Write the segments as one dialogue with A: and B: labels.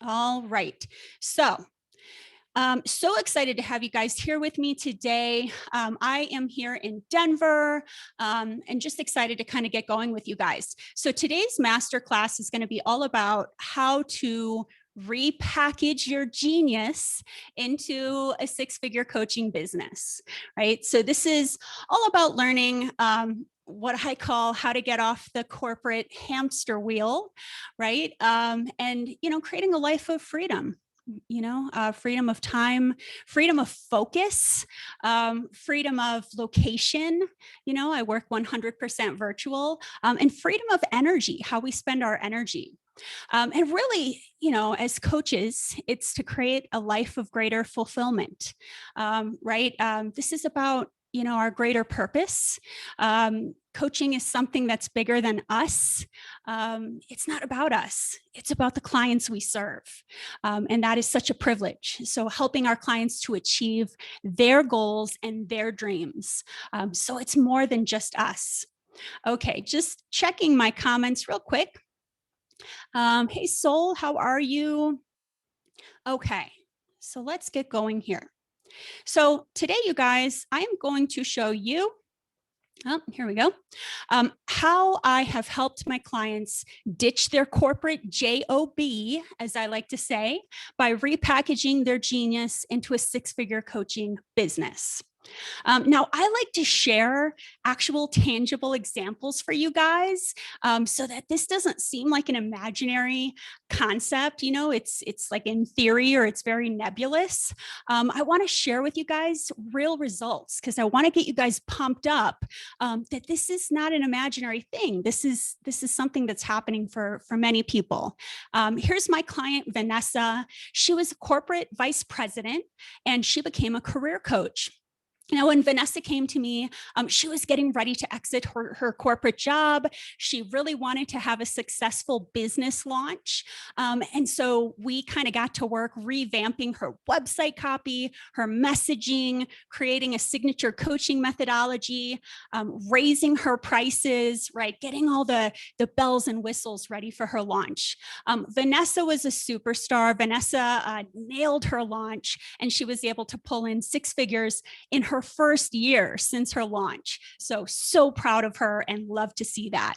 A: All right. So excited to have you guys here with me today. I am here in Denver and just excited to kind of get going with you guys. So today's masterclass is going to be all about how to repackage your genius into a six-figure coaching business, right? So this is all about learning what I call how to get off the corporate hamster wheel, right? And, creating a life of freedom. Freedom of time, freedom of focus, freedom of location. I work 100% virtual, and freedom of energy, how we spend our energy. And really, as coaches, it's to create a life of greater fulfillment, right? This is about, our greater purpose. Coaching is something that's bigger than us. It's not about us. It's about the clients we serve. And that is such a privilege. So helping our clients to achieve their goals and their dreams. So it's more than just us. Okay, just checking my comments real quick. Hey, Soul, how are you? Okay, so let's get going here. So today, you guys, I am going to show you, here we go, how I have helped my clients ditch their corporate job, as I like to say, by repackaging their genius into a six-figure coaching business. Now, I like to share actual tangible examples for you guys so that this doesn't seem like an imaginary concept. It's like in theory or it's very nebulous. I want to share with you guys real results because I want to get you guys pumped up that this is not an imaginary thing. This is something that's happening for many people. Here's my client, Vanessa. She was a corporate vice president and she became a career coach. Now, when Vanessa came to me, she was getting ready to exit her corporate job. She really wanted to have a successful business launch. And so we kind of got to work revamping her website copy, her messaging, creating a signature coaching methodology, raising her prices, right? Getting all the bells and whistles ready for her launch. Vanessa was a superstar. Vanessa nailed her launch and she was able to pull in six figures in her first year since her launch. So proud of her and love to see that.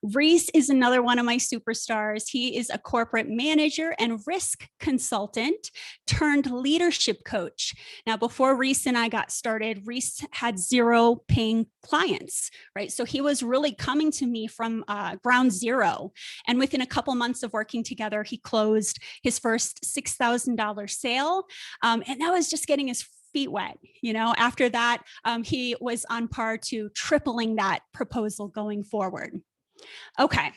A: Reese is another one of my superstars. He is a corporate manager and risk consultant turned leadership coach. Now, before Reese and I got started, Reese had 0 paying clients, right? So he was really coming to me from ground zero. And within a couple months of working together, he closed his first $6,000 sale. And that was just getting his feet wet. After that, he was on par to tripling that proposal going forward. Okay.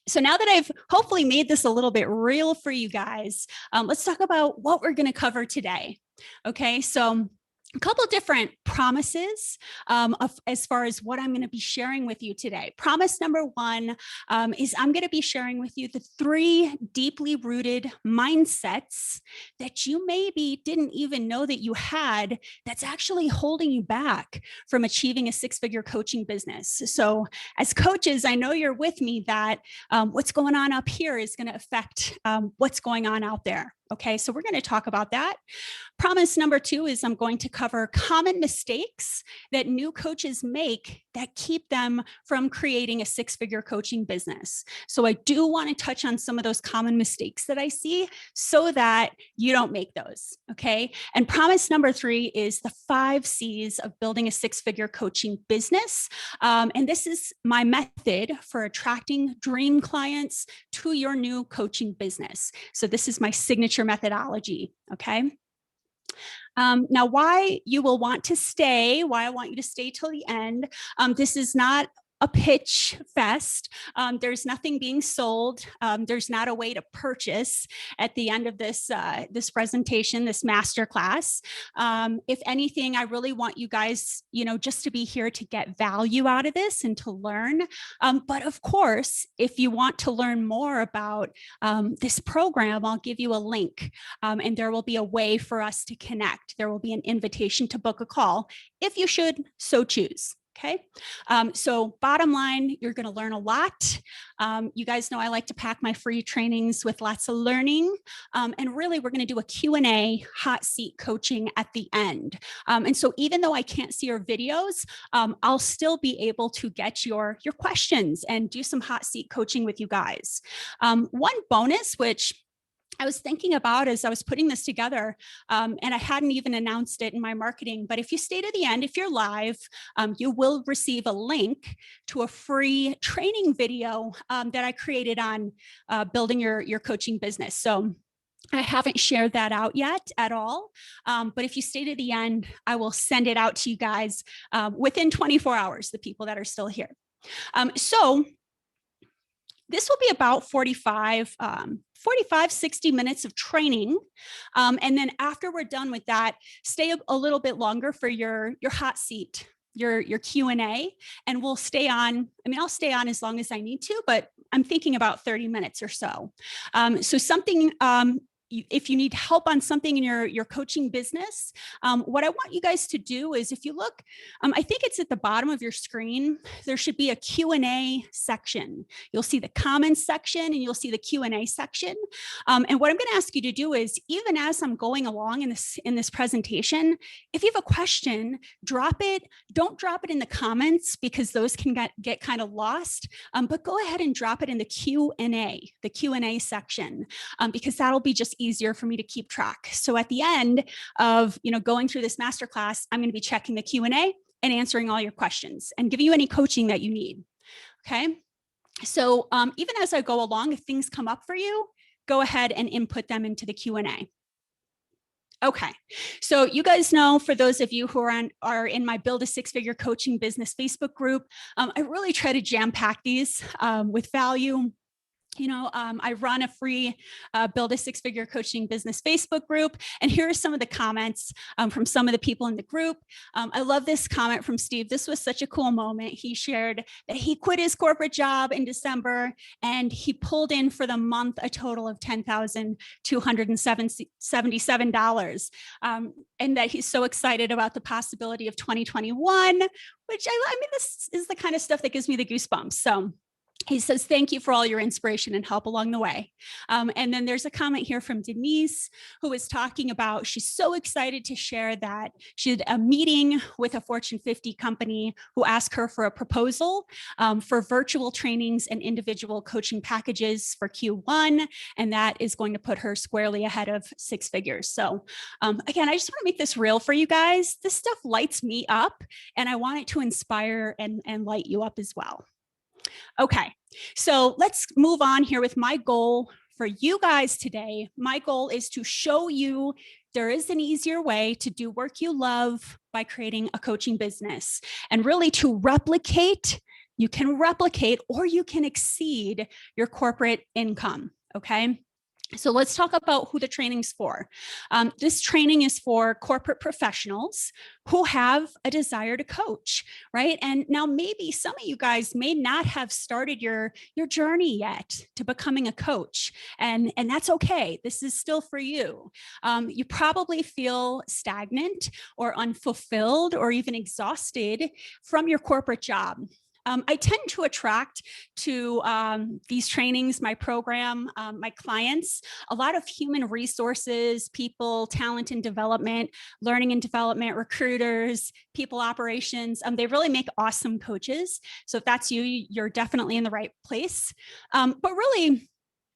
A: So now that I've hopefully made this a little bit real for you guys, let's talk about what we're going to cover today. Okay. So a couple of different promises as far as what I'm going to be sharing with you today. Promise number one is I'm going to be sharing with you the 3 deeply rooted mindsets that you maybe didn't even know that you had that's actually holding you back from achieving a six-figure coaching business. So as coaches, I know you're with me that what's going on up here is going to affect what's going on out there. Okay, so we're going to talk about that. Promise number 2 is I'm going to cover common mistakes that new coaches make that keep them from creating a six-figure coaching business. So I do want to touch on some of those common mistakes that I see so that you don't make those. Okay, and promise number 3 is the 5 C's of building a six-figure coaching business. And this is my method for attracting dream clients to your new coaching business. So this is my signature methodology. Okay. Now, why you will want to stay, why I want you to stay till the end. This is not a pitch fest. There's nothing being sold. There's not a way to purchase at the end of this presentation, this masterclass. If anything, I really want you guys, just to be here to get value out of this and to learn. But of course, if you want to learn more about this program, I'll give you a link, and there will be a way for us to connect. There will be an invitation to book a call if you should so choose. Okay, so bottom line, you're going to learn a lot. You guys know I like to pack my free trainings with lots of learning. And really, we're going to do a Q&A hot seat coaching at the end. And so even though I can't see your videos, I'll still be able to get your questions and do some hot seat coaching with you guys. One bonus, which I was thinking about as I was putting this together, and I hadn't even announced it in my marketing, but if you stay to the end, if you're live, you will receive a link to a free training video that I created on building your coaching business. So I haven't shared that out yet at all, but if you stay to the end, I will send it out to you guys within 24 hours, the people that are still here. So this will be about 45, 60 minutes of training. And then after we're done with that, stay a little bit longer for your hot seat, your Q&A, and we'll stay on. I mean, I'll stay on as long as I need to, but I'm thinking about 30 minutes or so. So something, if you need help on something in your coaching business, what I want you guys to do is, if you look, I think it's at the bottom of your screen, there should be a Q&A section. You'll see the comments section and you'll see the Q&A section. And what I'm going to ask you to do is, even as I'm going along in this presentation, if you have a question, drop it. Don't drop it in the comments because those can get kind of lost, but go ahead and drop it in the Q&A section, because that'll be just easier for me to keep track. So at the end of going through this masterclass, I'm going to be checking the Q&A and answering all your questions and giving you any coaching that you need. Okay. So even as I go along, if things come up for you, go ahead and input them into the Q&A. Okay, so you guys know, for those of you who are in my Build a Six-Figure Coaching Business Facebook group, I really try to jam pack these with value. I run a free Build a Six-Figure Coaching Business Facebook group. And here are some of the comments from some of the people in the group. I love this comment from Steve. This was such a cool moment. He shared that he quit his corporate job in December and he pulled in for the month a total of $10,277. And that he's so excited about the possibility of 2021, which I mean, this is the kind of stuff that gives me the goosebumps. So he says, thank you for all your inspiration and help along the way. And then there's a comment here from Denise, who is talking about, she's so excited to share that she had a meeting with a Fortune 50 company who asked her for a proposal for virtual trainings and individual coaching packages for Q1. And that is going to put her squarely ahead of six figures. So again, I just want to make this real for you guys. This stuff lights me up and I want it to inspire and light you up as well. Okay, so let's move on here with my goal for you guys today. My goal is to show you there is an easier way to do work you love by creating a coaching business, and really to replicate. You can replicate or you can exceed your corporate income, okay? So let's talk about who the training's for. This training is for corporate professionals who have a desire to coach, right? And now maybe some of you guys may not have started your journey yet to becoming a coach, and that's okay. This is still for you. You probably feel stagnant or unfulfilled or even exhausted from your corporate job. I tend to attract to these trainings, my program, my clients, a lot of human resources, people, talent and development, learning and development, recruiters, people operations. They really make awesome coaches. So if that's you, you're definitely in the right place. But really,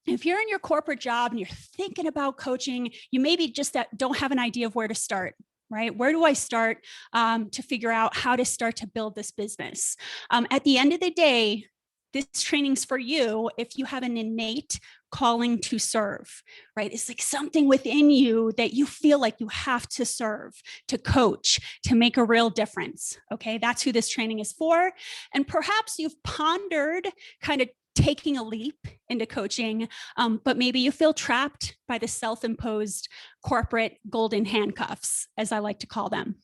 A: if you're in your corporate job and you're thinking about coaching, you maybe just don't have an idea of where to start. Right? Where do I start to figure out how to start to build this business? At the end of the day, this training's for you if you have an innate calling to serve, right? It's like something within you that you feel like you have to serve, to coach, to make a real difference. Okay, that's who this training is for. And perhaps you've pondered kind of taking a leap into coaching, but maybe you feel trapped by the self-imposed corporate golden handcuffs, as I like to call them.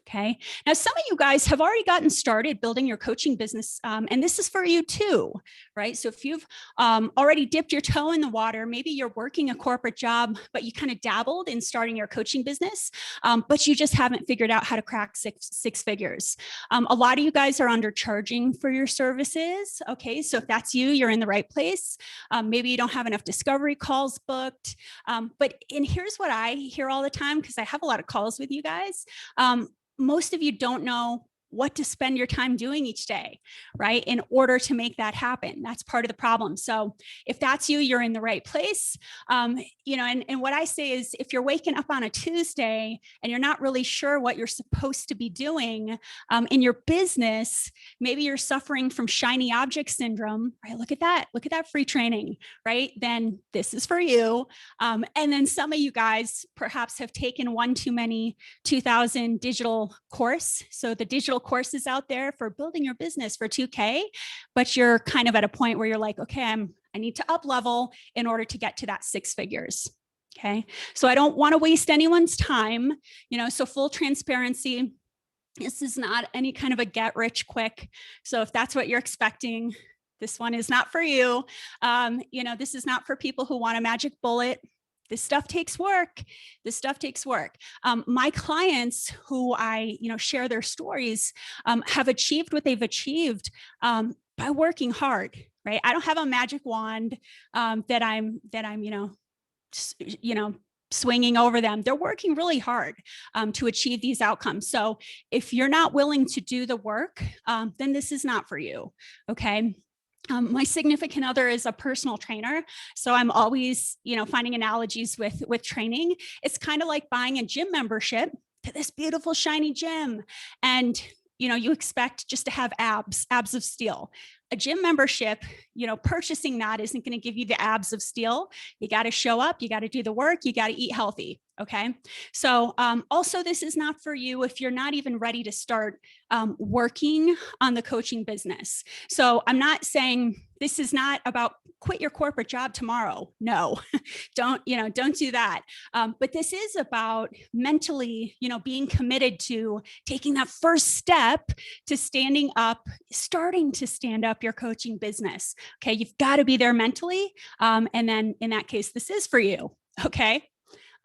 A: Okay. Now, some of you guys have already gotten started building your coaching business, and this is for you too, right? So if you've already dipped your toe in the water, maybe you're working a corporate job, but you kind of dabbled in starting your coaching business, but you just haven't figured out how to crack six figures. A lot of you guys are undercharging for your services. Okay. So if that's you, you're in the right place. Maybe you don't have enough discovery calls booked. And here's what I hear all the time, because I have a lot of calls with you guys. Most of you don't know what to spend your time doing each day, right? In order to make that happen. That's part of the problem. So if that's you, you're in the right place. And what I say is, if you're waking up on a Tuesday and you're not really sure what you're supposed to be doing in your business, maybe you're suffering from shiny object syndrome, right? Look at that free training, right? Then this is for you. And then some of you guys perhaps have taken one too many 2000 digital course. So the digital courses out there for building your business for 2K, but you're kind of at a point where you're like, okay, I need to up level in order to get to that 6 figures. Okay. So I don't want to waste anyone's time, so full transparency. This is not any kind of a get rich quick. So if that's what you're expecting, this one is not for you. This is not for people who want a magic bullet. This stuff takes work. My clients who I, share their stories, have achieved what they've achieved by working hard, right? I don't have a magic wand that I'm, swinging over them. They're working really hard to achieve these outcomes. So if you're not willing to do the work, then this is not for you. Okay. My significant other is a personal trainer. So I'm always, finding analogies with training. It's kind of like buying a gym membership to this beautiful, shiny gym. And, you expect just to have abs of steel. A gym membership, purchasing that isn't going to give you the abs of steel. You got to show up, you got to do the work, you got to eat healthy. Okay. So also, this is not for you if you're not even ready to start working on the coaching business. So I'm not saying this is not about quit your corporate job tomorrow. No, don't do that. But this is about mentally, being committed to taking that first step to starting to stand up your coaching business. Okay. You've got to be there mentally. And then in that case, this is for you. Okay.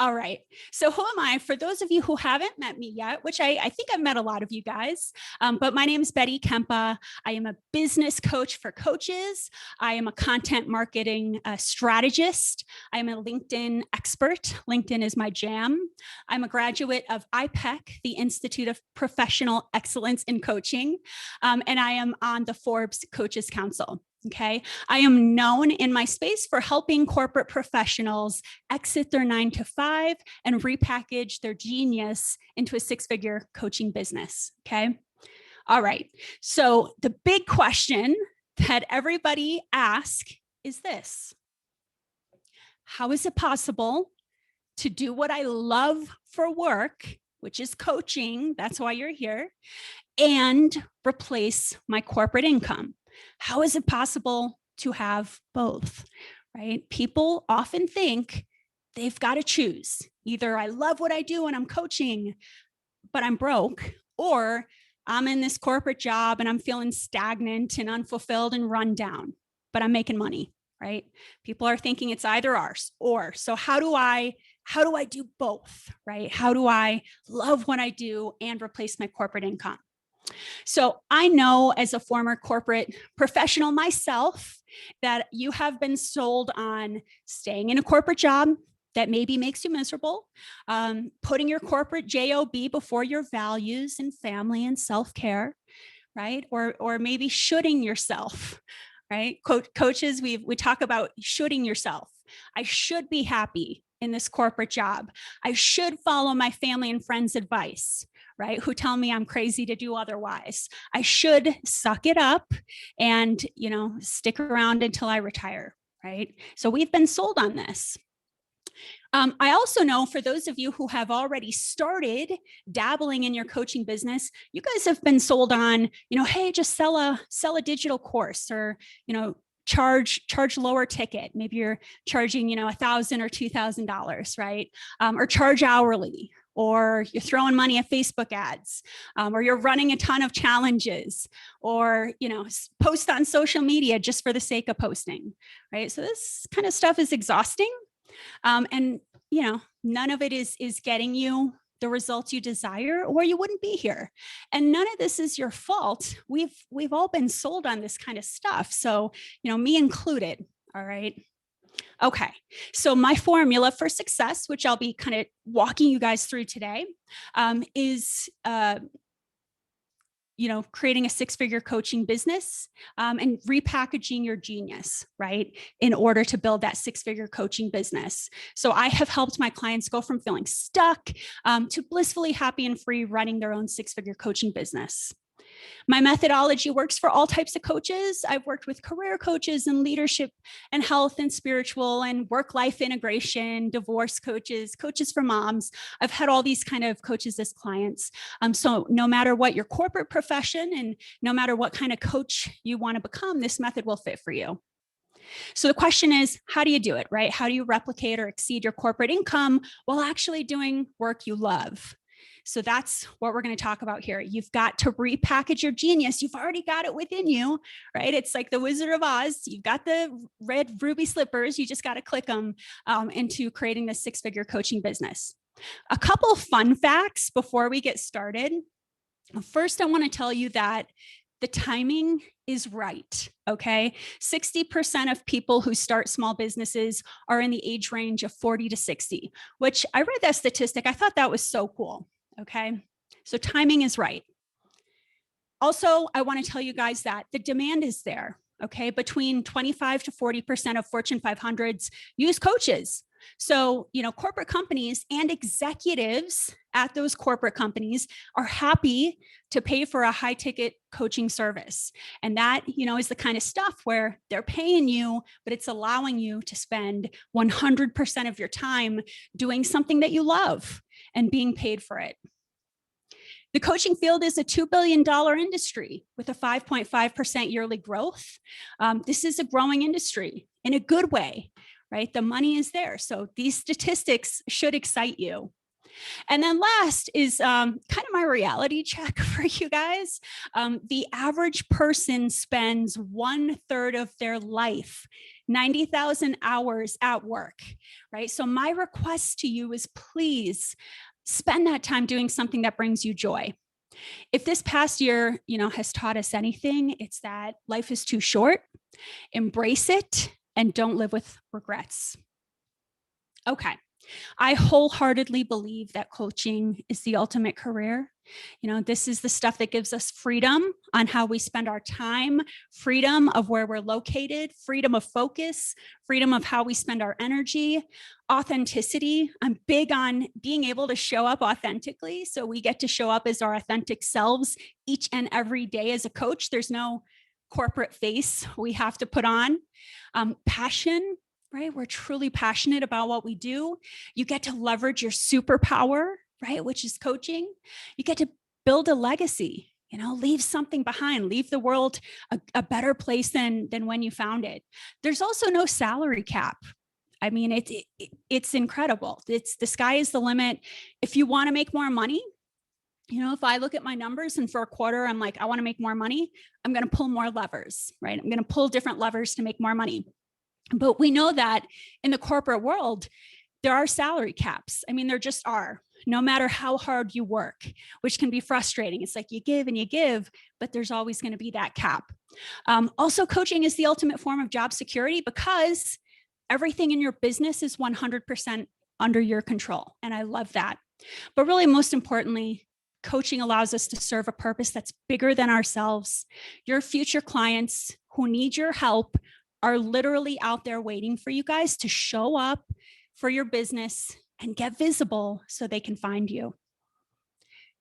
A: All right. So who am I? For those of you who haven't met me yet, which I think I've met a lot of you guys, but my name is Betty Kempa. I am a business coach for coaches. I am a content marketing strategist. I am a LinkedIn expert. LinkedIn is my jam. I'm a graduate of IPEC, the Institute of Professional Excellence in Coaching, and I am on the Forbes Coaches Council. Okay. I am known in my space for helping corporate professionals exit their 9-to-5 and repackage their genius into a 6-figure coaching business. Okay. All right. So the big question that everybody asks is this: how is it possible to do what I love for work, which is coaching? That's why you're here, and replace my corporate income? How is it possible to have both, right? People often think they've got to choose. Either I love what I do and I'm coaching, but I'm broke, or I'm in this corporate job and I'm feeling stagnant and unfulfilled and run down, but I'm making money, right? People are thinking it's either or. So how do I do both, right? How do I love what I do and replace my corporate income? So I know, as a former corporate professional myself, that you have been sold on staying in a corporate job that maybe makes you miserable, putting your corporate job before your values and family and self-care, right? Or maybe shoulding yourself, right? Coaches, we talk about shoulding yourself. I should be happy in this corporate job. I should follow my family and friends' advice, right? Who tell me I'm crazy to do otherwise. I should suck it up and, stick around until I retire, right? So we've been sold on this. I also know, for those of you who have already started dabbling in your coaching business, you guys have been sold on, hey, just sell a digital course, or, charge lower ticket. Maybe you're charging, $1,000 or $2,000, right? Or charge hourly, or you're throwing money at Facebook ads, or you're running a ton of challenges, or, post on social media just for the sake of posting, right? So this kind of stuff is exhausting. And, none of it is getting you the results you desire, or you wouldn't be here. And none of this is your fault. We've all been sold on this kind of stuff. So, me included. All right. Okay. So my formula for success, which I'll be kind of walking you guys through today, is creating a six-figure coaching business, and repackaging your genius, right, in order to build that six-figure coaching business. So I have helped my clients go from feeling stuck to blissfully happy and free running their own six-figure coaching business. My methodology works for all types of coaches. I've worked with career coaches and leadership and health and spiritual and work-life integration, divorce coaches, coaches for moms. I've had all these kind of coaches as clients. So no matter what your corporate profession and no matter what kind of coach you want to become, this method will fit for you. So the question is, how do you do it, right? How do you replicate or exceed your corporate income while actually doing work you love? So that's what we're going to talk about here. You've got to repackage your genius. You've already got it within you, right? It's like the Wizard of Oz. You've got the red ruby slippers. You just got to click them into creating this six-figure coaching business. A couple of fun facts before we get started. First, I want to tell you that the timing is right, okay? 60% of people who start small businesses are in the age range of 40 to 60, which I read that statistic. I thought that was so cool. Okay, so timing is right. Also, I want to tell you guys that the demand is there. Okay, between 25 to 40% of Fortune 500s use coaches. So, corporate companies and executives at those corporate companies are happy to pay for a high ticket coaching service. And that, is the kind of stuff where they're paying you, but it's allowing you to spend 100% of your time doing something that you love and being paid for it. The coaching field is a $2 billion industry with a 5.5% yearly growth. This is a growing industry in a good way, right? The money is there. So these statistics should excite you. And then last is kind of my reality check for you guys. The average person spends 1/3 of their life, 90,000 hours at work, right? So my request to you is please spend that time doing something that brings you joy. If this past year, has taught us anything, it's that life is too short. Embrace it and don't live with regrets. Okay. I wholeheartedly believe that coaching is the ultimate career. This is the stuff that gives us freedom on how we spend our time, freedom of where we're located, freedom of focus, freedom of how we spend our energy, authenticity. I'm big on being able to show up authentically. So we get to show up as our authentic selves each and every day as a coach. There's no corporate face we have to put on. Passion. Right? We're truly passionate about what we do. You get to leverage your superpower, right? Which is coaching. You get to build a legacy, leave something behind, leave the world a better place than when you found it. There's also no salary cap. I mean, it's incredible. The sky is the limit. If you want to make more money, if I look at my numbers and for a quarter, I'm like, I want to make more money. I'm going to pull more levers, right? I'm going to pull different levers to make more money. But we know that in the corporate world, there are salary caps. I mean, there just are, no matter how hard you work, which can be frustrating. It's like you give and you give, but there's always going to be that cap. Also, coaching is the ultimate form of job security because everything in your business is 100% under your control. And I love that. But really, most importantly, coaching allows us to serve a purpose that's bigger than ourselves. Your future clients who need your help are literally out there waiting for you guys to show up for your business and get visible so they can find you.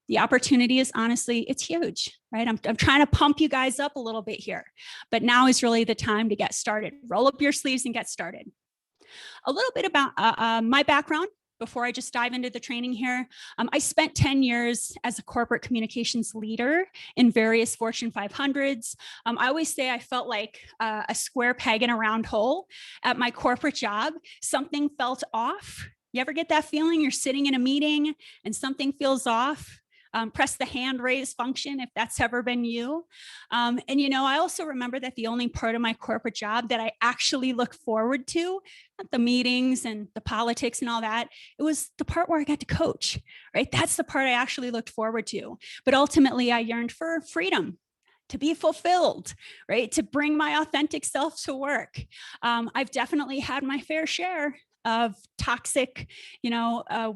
A: The opportunity is honestly, it's huge, right? I'm trying to pump you guys up a little bit here, but now is really the time to get started. Roll up your sleeves and get started. A little bit about my background before I just dive into the training here. I spent 10 years as a corporate communications leader in various Fortune 500s. I always say I felt like a square peg in a round hole at my corporate job. Something felt off. You ever get that feeling you're sitting in a meeting and something feels off? Press the hand raise function if that's ever been you. And I also remember that the only part of my corporate job that I actually look forward to, not the meetings and the politics and all that, it was the part where I got to coach, right? That's the part I actually looked forward to. But ultimately, I yearned for freedom, to be fulfilled, right? To bring my authentic self to work. I've definitely had my fair share of toxic,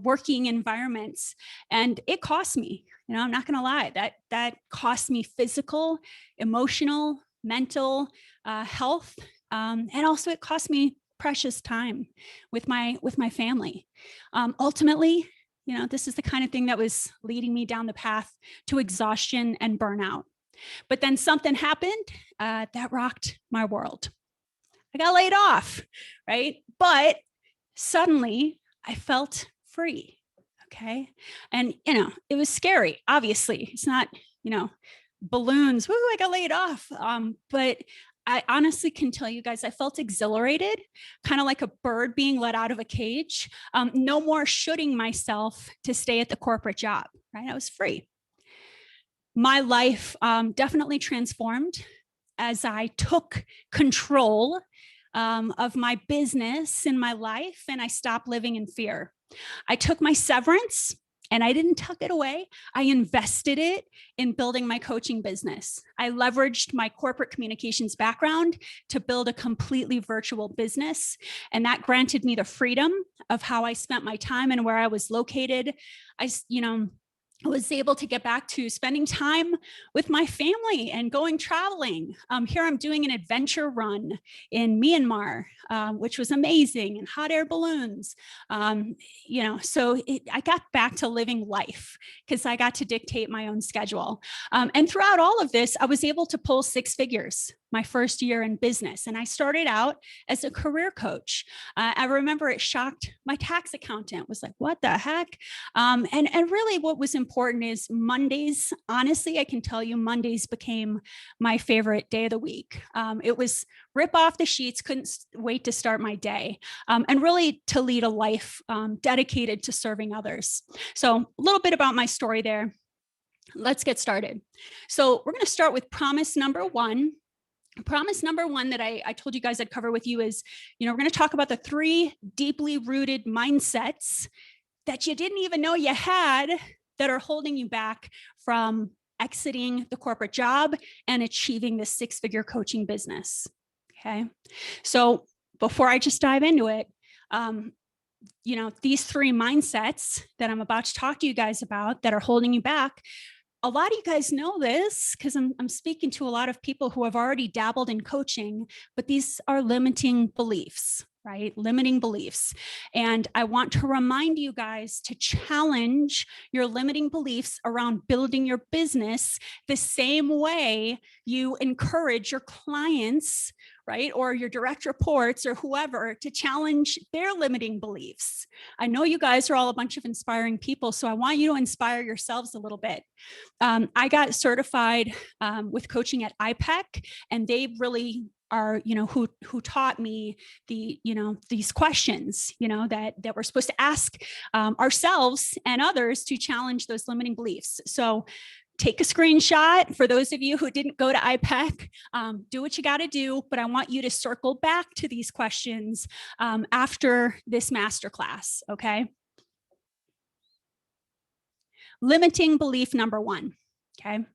A: working environments, and it cost me. I'm not going to lie, that cost me physical, emotional, mental health, and also it cost me precious time with my family. Ultimately, this is the kind of thing that was leading me down the path to exhaustion and burnout. But then something happened that rocked my world. I got laid off, right? But suddenly I felt free. Okay. And, it was scary. Obviously, it's not, balloons. Woo, I got laid off. But I honestly can tell you guys, I felt exhilarated, kind of like a bird being let out of a cage. No more shooting myself to stay at the corporate job, right? I was free. My life definitely transformed as I took control of my business and my life, and I stopped living in fear. I took my severance and I didn't tuck it away. I invested it in building my coaching business. I leveraged my corporate communications background to build a completely virtual business, and that granted me the freedom of how I spent my time and where I was located. I was able to get back to spending time with my family and going traveling. Here I'm doing an adventure run in Myanmar, which was amazing, and hot air balloons. So I got back to living life because I got to dictate my own schedule. And throughout all of this, I was able to pull 6 figures my first year in business. And I started out as a career coach. I remember it shocked my tax accountant, was like, what the heck? And really what was important is Mondays. Honestly, I can tell you Mondays became my favorite day of the week. It was rip off the sheets, couldn't wait to start my day, and really to lead a life dedicated to serving others. So a little bit about my story there. Let's get started. So we're going to start with promise number 1. Promise number 1 that I told you guys I'd cover with you is, we're going to talk about the 3 deeply rooted mindsets that you didn't even know you had that are holding you back from exiting the corporate job and achieving this 6-figure coaching business. Okay. So before I just dive into it, these 3 mindsets that I'm about to talk to you guys about that are holding you back, a lot of you guys know this because I'm speaking to a lot of people who have already dabbled in coaching, but these are limiting beliefs, right? Limiting beliefs. And I want to remind you guys to challenge your limiting beliefs around building your business the same way you encourage your clients, right? Or your direct reports or whoever to challenge their limiting beliefs. I know you guys are all a bunch of inspiring people, so I want you to inspire yourselves a little bit. I got certified with coaching at IPEC, and they really are, who taught me these questions, that we're supposed to ask ourselves and others to challenge those limiting beliefs. So take a screenshot. For those of you who didn't go to IPEC, do what you got to do, but I want you to circle back to these questions after this masterclass, okay? Limiting belief number 1, okay?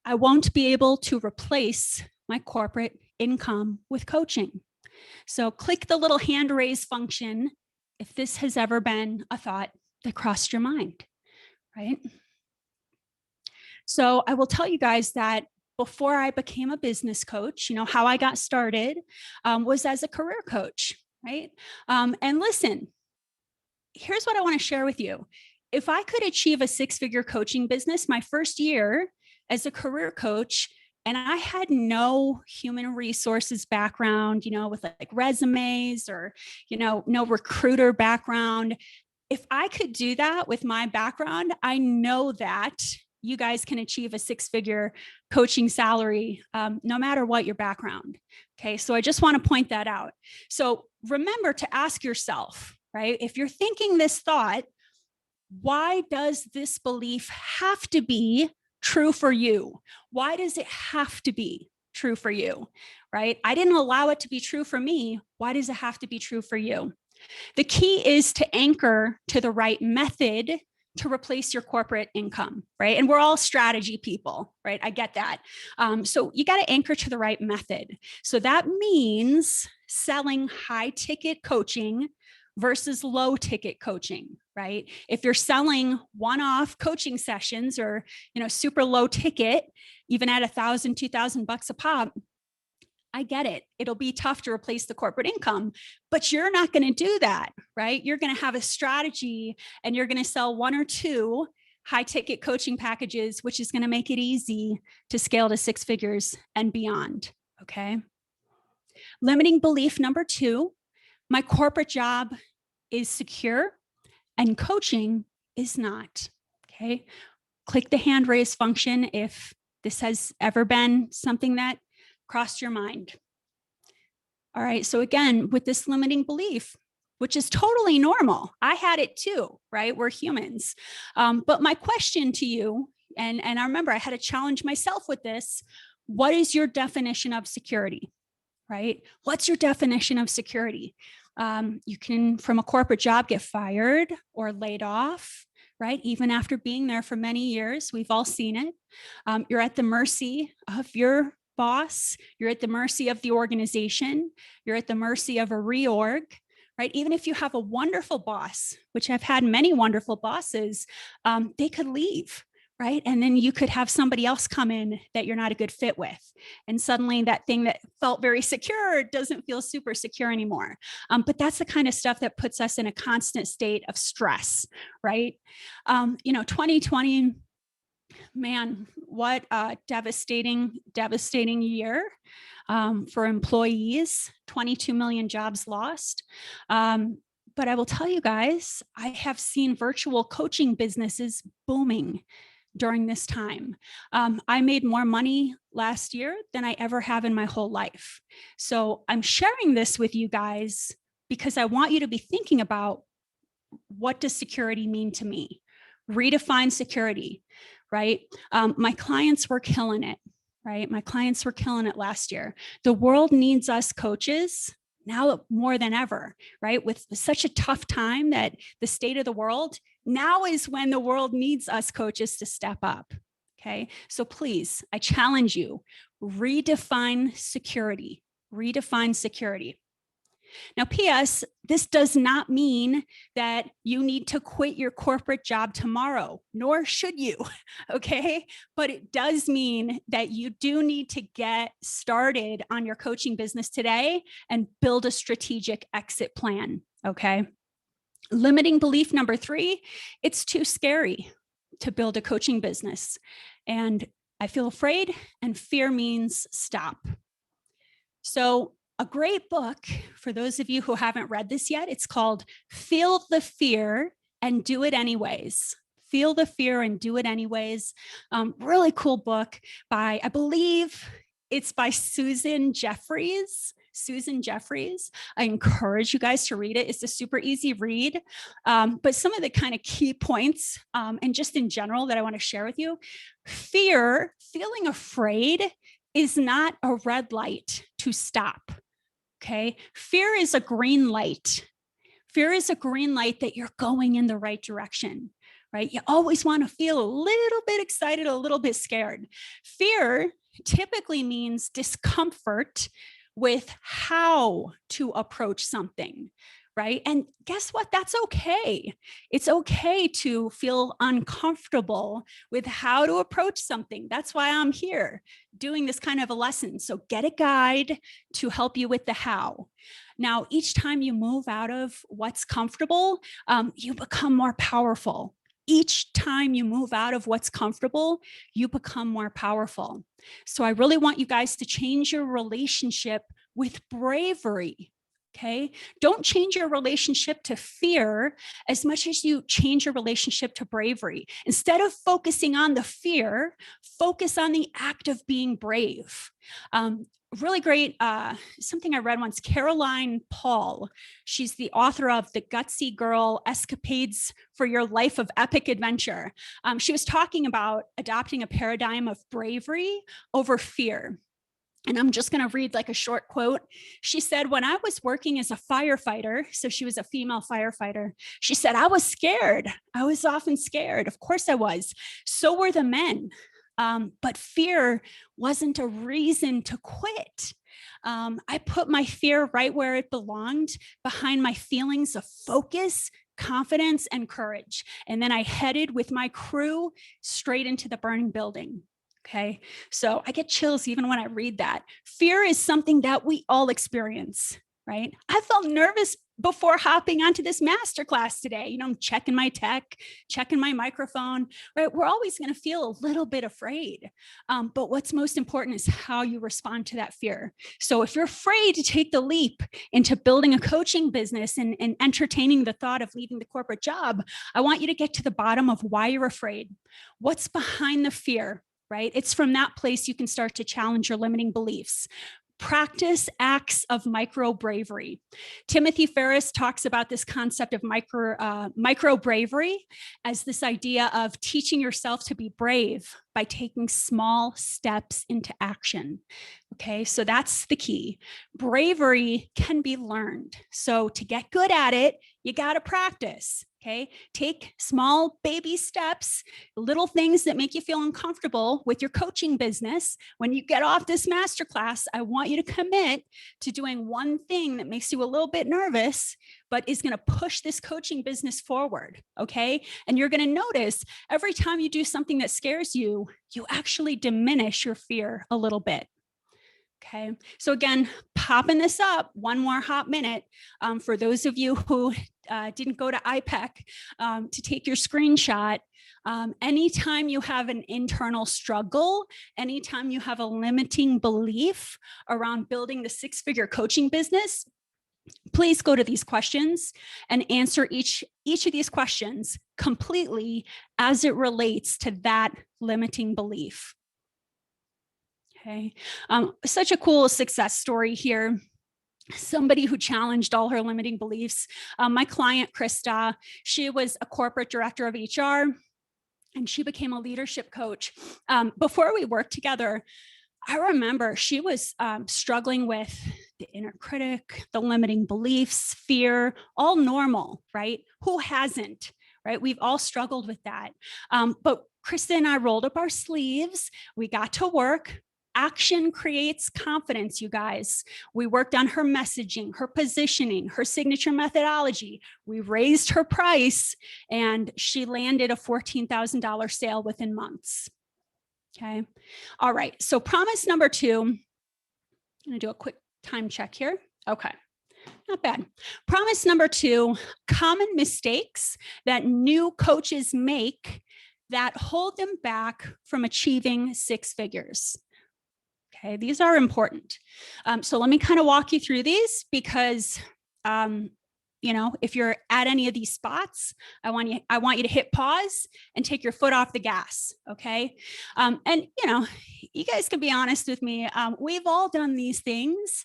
A: I won't be able to replace my corporate income with coaching. So click the little hand raise function if this has ever been a thought that crossed your mind, right? So I will tell you guys that before I became a business coach, how I got started was as a career coach, right? And listen, here's what I want to share with you. If I could achieve a 6-figure coaching business my first year as a career coach, and I had no human resources background, with like resumes or, no recruiter background, if I could do that with my background, I know that you guys can achieve a 6-figure coaching salary, no matter what your background. Okay. So I just want to point that out. So remember to ask yourself, right? If you're thinking this thought, why does this belief have to be true for you? Why does it have to be true for you, right? I didn't allow it to be true for me. Why does it have to be true for you? The key is to anchor to the right method to replace your corporate income, right? And we're all strategy people, right? I get that. So you got to anchor to the right method. So that means selling high ticket coaching versus low ticket coaching, right? If you're selling one-off coaching sessions or, super low ticket, even at $1,000, $2,000 a pop, I get it. It'll be tough to replace the corporate income, but you're not going to do that, right? You're going to have a strategy and you're going to sell one or two high ticket coaching packages, which is going to make it easy to scale to 6 figures and beyond. Okay. Limiting belief number 2, my corporate job is secure and coaching is not. Okay. Click the hand raise function if this has ever been something that crossed your mind. All right. So again, with this limiting belief, which is totally normal, I had it too, right? We're humans. But my question to you, and I remember I had to challenge myself with this. What is your definition of security, right? What's your definition of security? You can, from a corporate job, get fired or laid off, right? Even after being there for many years, we've all seen it. You're at the mercy of your boss. You're at the mercy of the organization. You're at the mercy of a reorg, right? Even if you have a wonderful boss, which I've had many wonderful bosses, they could leave, right? And then you could have somebody else come in that you're not a good fit with. And suddenly that thing that felt very secure doesn't feel super secure anymore. But that's the kind of stuff that puts us in a constant state of stress, right? 2020, man, what a devastating year for employees, 22 million jobs lost. But I will tell you guys, I have seen virtual coaching businesses booming during this time. I made more money last year than I ever have in my whole life. So I'm sharing this with you guys because I want you to be thinking about, what does security mean to me? Redefine security, right? My clients were killing it, right? My clients were killing it last year. The world needs us coaches now more than ever, right? With such a tough time that the state of the world, now is when the world needs us coaches to step up. Okay. So please, I challenge you, redefine security, redefine security. Now, P.S., this does not mean that you need to quit your corporate job tomorrow, nor should you, okay? But it does mean that you do need to get started on your coaching business today and build a strategic exit plan, okay? Limiting belief number 3, it's too scary to build a coaching business. And I feel afraid, and fear means stop. So a great book, for those of you who haven't read this yet, it's called Feel the Fear and Do It Anyways. Feel the Fear and Do It Anyways. Really cool book by, I believe it's by Susan Jeffries. I encourage you guys to read it. It's a super easy read. But some of the kind of key points, and just in general that I want to share with you, fear, feeling afraid, is not a red light to stop. Okay. Fear is a green light. Fear is a green light that you're going in the right direction, right? You always want to feel a little bit excited, a little bit scared. Fear typically means discomfort with how to approach something, right? And guess what? That's okay. It's okay to feel uncomfortable with how to approach something. That's why I'm here doing this kind of a lesson. So get a guide to help you with the how. Now, each time you move out of what's comfortable, you become more powerful. Each time you move out of what's comfortable, you become more powerful. So I really want you guys to change your relationship with bravery. Okay. Don't change your relationship to fear as much as you change your relationship to bravery. Instead of focusing on the fear, focus on the act of being brave. really great, something I read once, Caroline Paul. She's the author of The Gutsy Girl Escapades for Your Life of Epic Adventure. She was talking about adopting a paradigm of bravery over fear. And I'm just going to read like a short quote. She said, when I was working as a firefighter, so she was a female firefighter, she said, I was scared. I was often scared. Of course I was. So were the men. But fear wasn't a reason to quit. I put my fear right where it belonged, behind my feelings of focus, confidence, and courage. And then I headed with my crew straight into the burning building. Okay, so I get chills even when I read that. Fear is something that we all experience, right? I felt nervous before hopping onto this masterclass today. You know, I'm checking my tech, checking my microphone, right? We're always going to feel a little bit afraid. But what's most important is how you respond to that fear. So if you're afraid to take the leap into building a coaching business and entertaining the thought of leaving the corporate job, I want you to get to the bottom of why you're afraid. What's behind the fear? Right? It's from that place you can start to challenge your limiting beliefs. Practice acts of micro bravery. Timothy Ferriss talks about this concept of micro bravery as this idea of teaching yourself to be brave by taking small steps into action. Okay, so that's the key. Bravery can be learned. So to get good at it, you got to practice. Okay, take small baby steps, little things that make you feel uncomfortable with your coaching business. When you get off this masterclass, I want you to commit to doing one thing that makes you a little bit nervous, but is going to push this coaching business forward. Okay, and you're going to notice every time you do something that scares you, you actually diminish your fear a little bit. Okay, so again, popping this up one more hot minute for those of you who didn't go to IPEC to take your screenshot. Anytime you have an internal struggle, anytime you have a limiting belief around building the six-figure coaching business, please go to these questions and answer each of these questions completely as it relates to that limiting belief. Okay, such a cool success story here. Somebody who challenged all her limiting beliefs. My client, Krista, she was a corporate director of HR and she became a leadership coach. Before we worked together, I remember she was struggling with the inner critic, the limiting beliefs, fear, all normal, right? Who hasn't, right? We've all struggled with that. But Krista and I rolled up our sleeves. We got to work. Action creates confidence, you guys. We worked on her messaging, her positioning, her signature methodology. We raised her price and she landed a $14,000 sale within months. Okay. All right. So promise number 2, I'm going to do a quick time check here. Okay. Not bad. Promise number 2, common mistakes that new coaches make that hold them back from achieving 6 figures. Okay, these are important. So let me kind of walk you through these because, you know, if you're at any of these spots, I want you to hit pause and take your foot off the gas. Okay. And, you know, you guys can be honest with me. We've all done these things,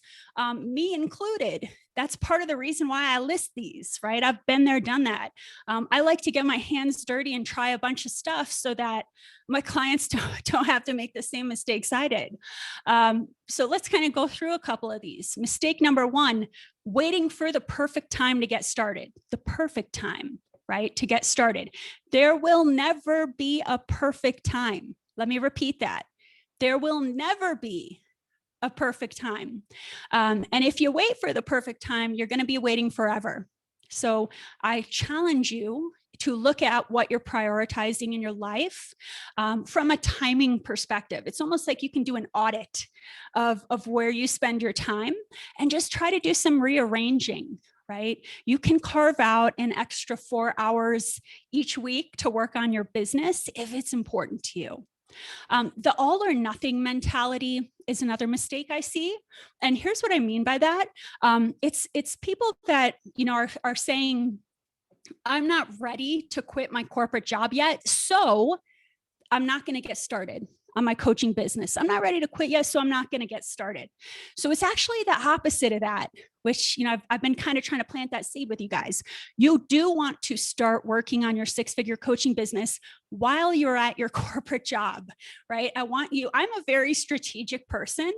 A: me included. That's part of the reason why I list these, right? I've been there, done that. I like to get my hands dirty and try a bunch of stuff so that my clients don't have to make the same mistakes I did. So let's kind of go through a couple of these. Mistake number 1, waiting for the perfect time to get started. The perfect time, right? To get started. There will never be a perfect time. Let me repeat that. There will never be a perfect time. And if you wait for the perfect time, you're going to be waiting forever. So I challenge you to look at what you're prioritizing in your life from a timing perspective. It's almost like you can do an audit of where you spend your time and just try to do some rearranging, right? You can carve out an extra 4 hours each week to work on your business if it's important to you. The all or nothing mentality is another mistake I see. And here's what I mean by that. It's people that, you know, are saying, I'm not ready to quit my corporate job yet, so I'm not going to get started. on my coaching business. I'm not ready to quit yet, so I'm not going to get started. So it's actually the opposite of that, which, I've been kind of trying to plant that seed with you guys. You do want to start working on your six-figure coaching business while you're at your corporate job, right? I'm a very strategic person.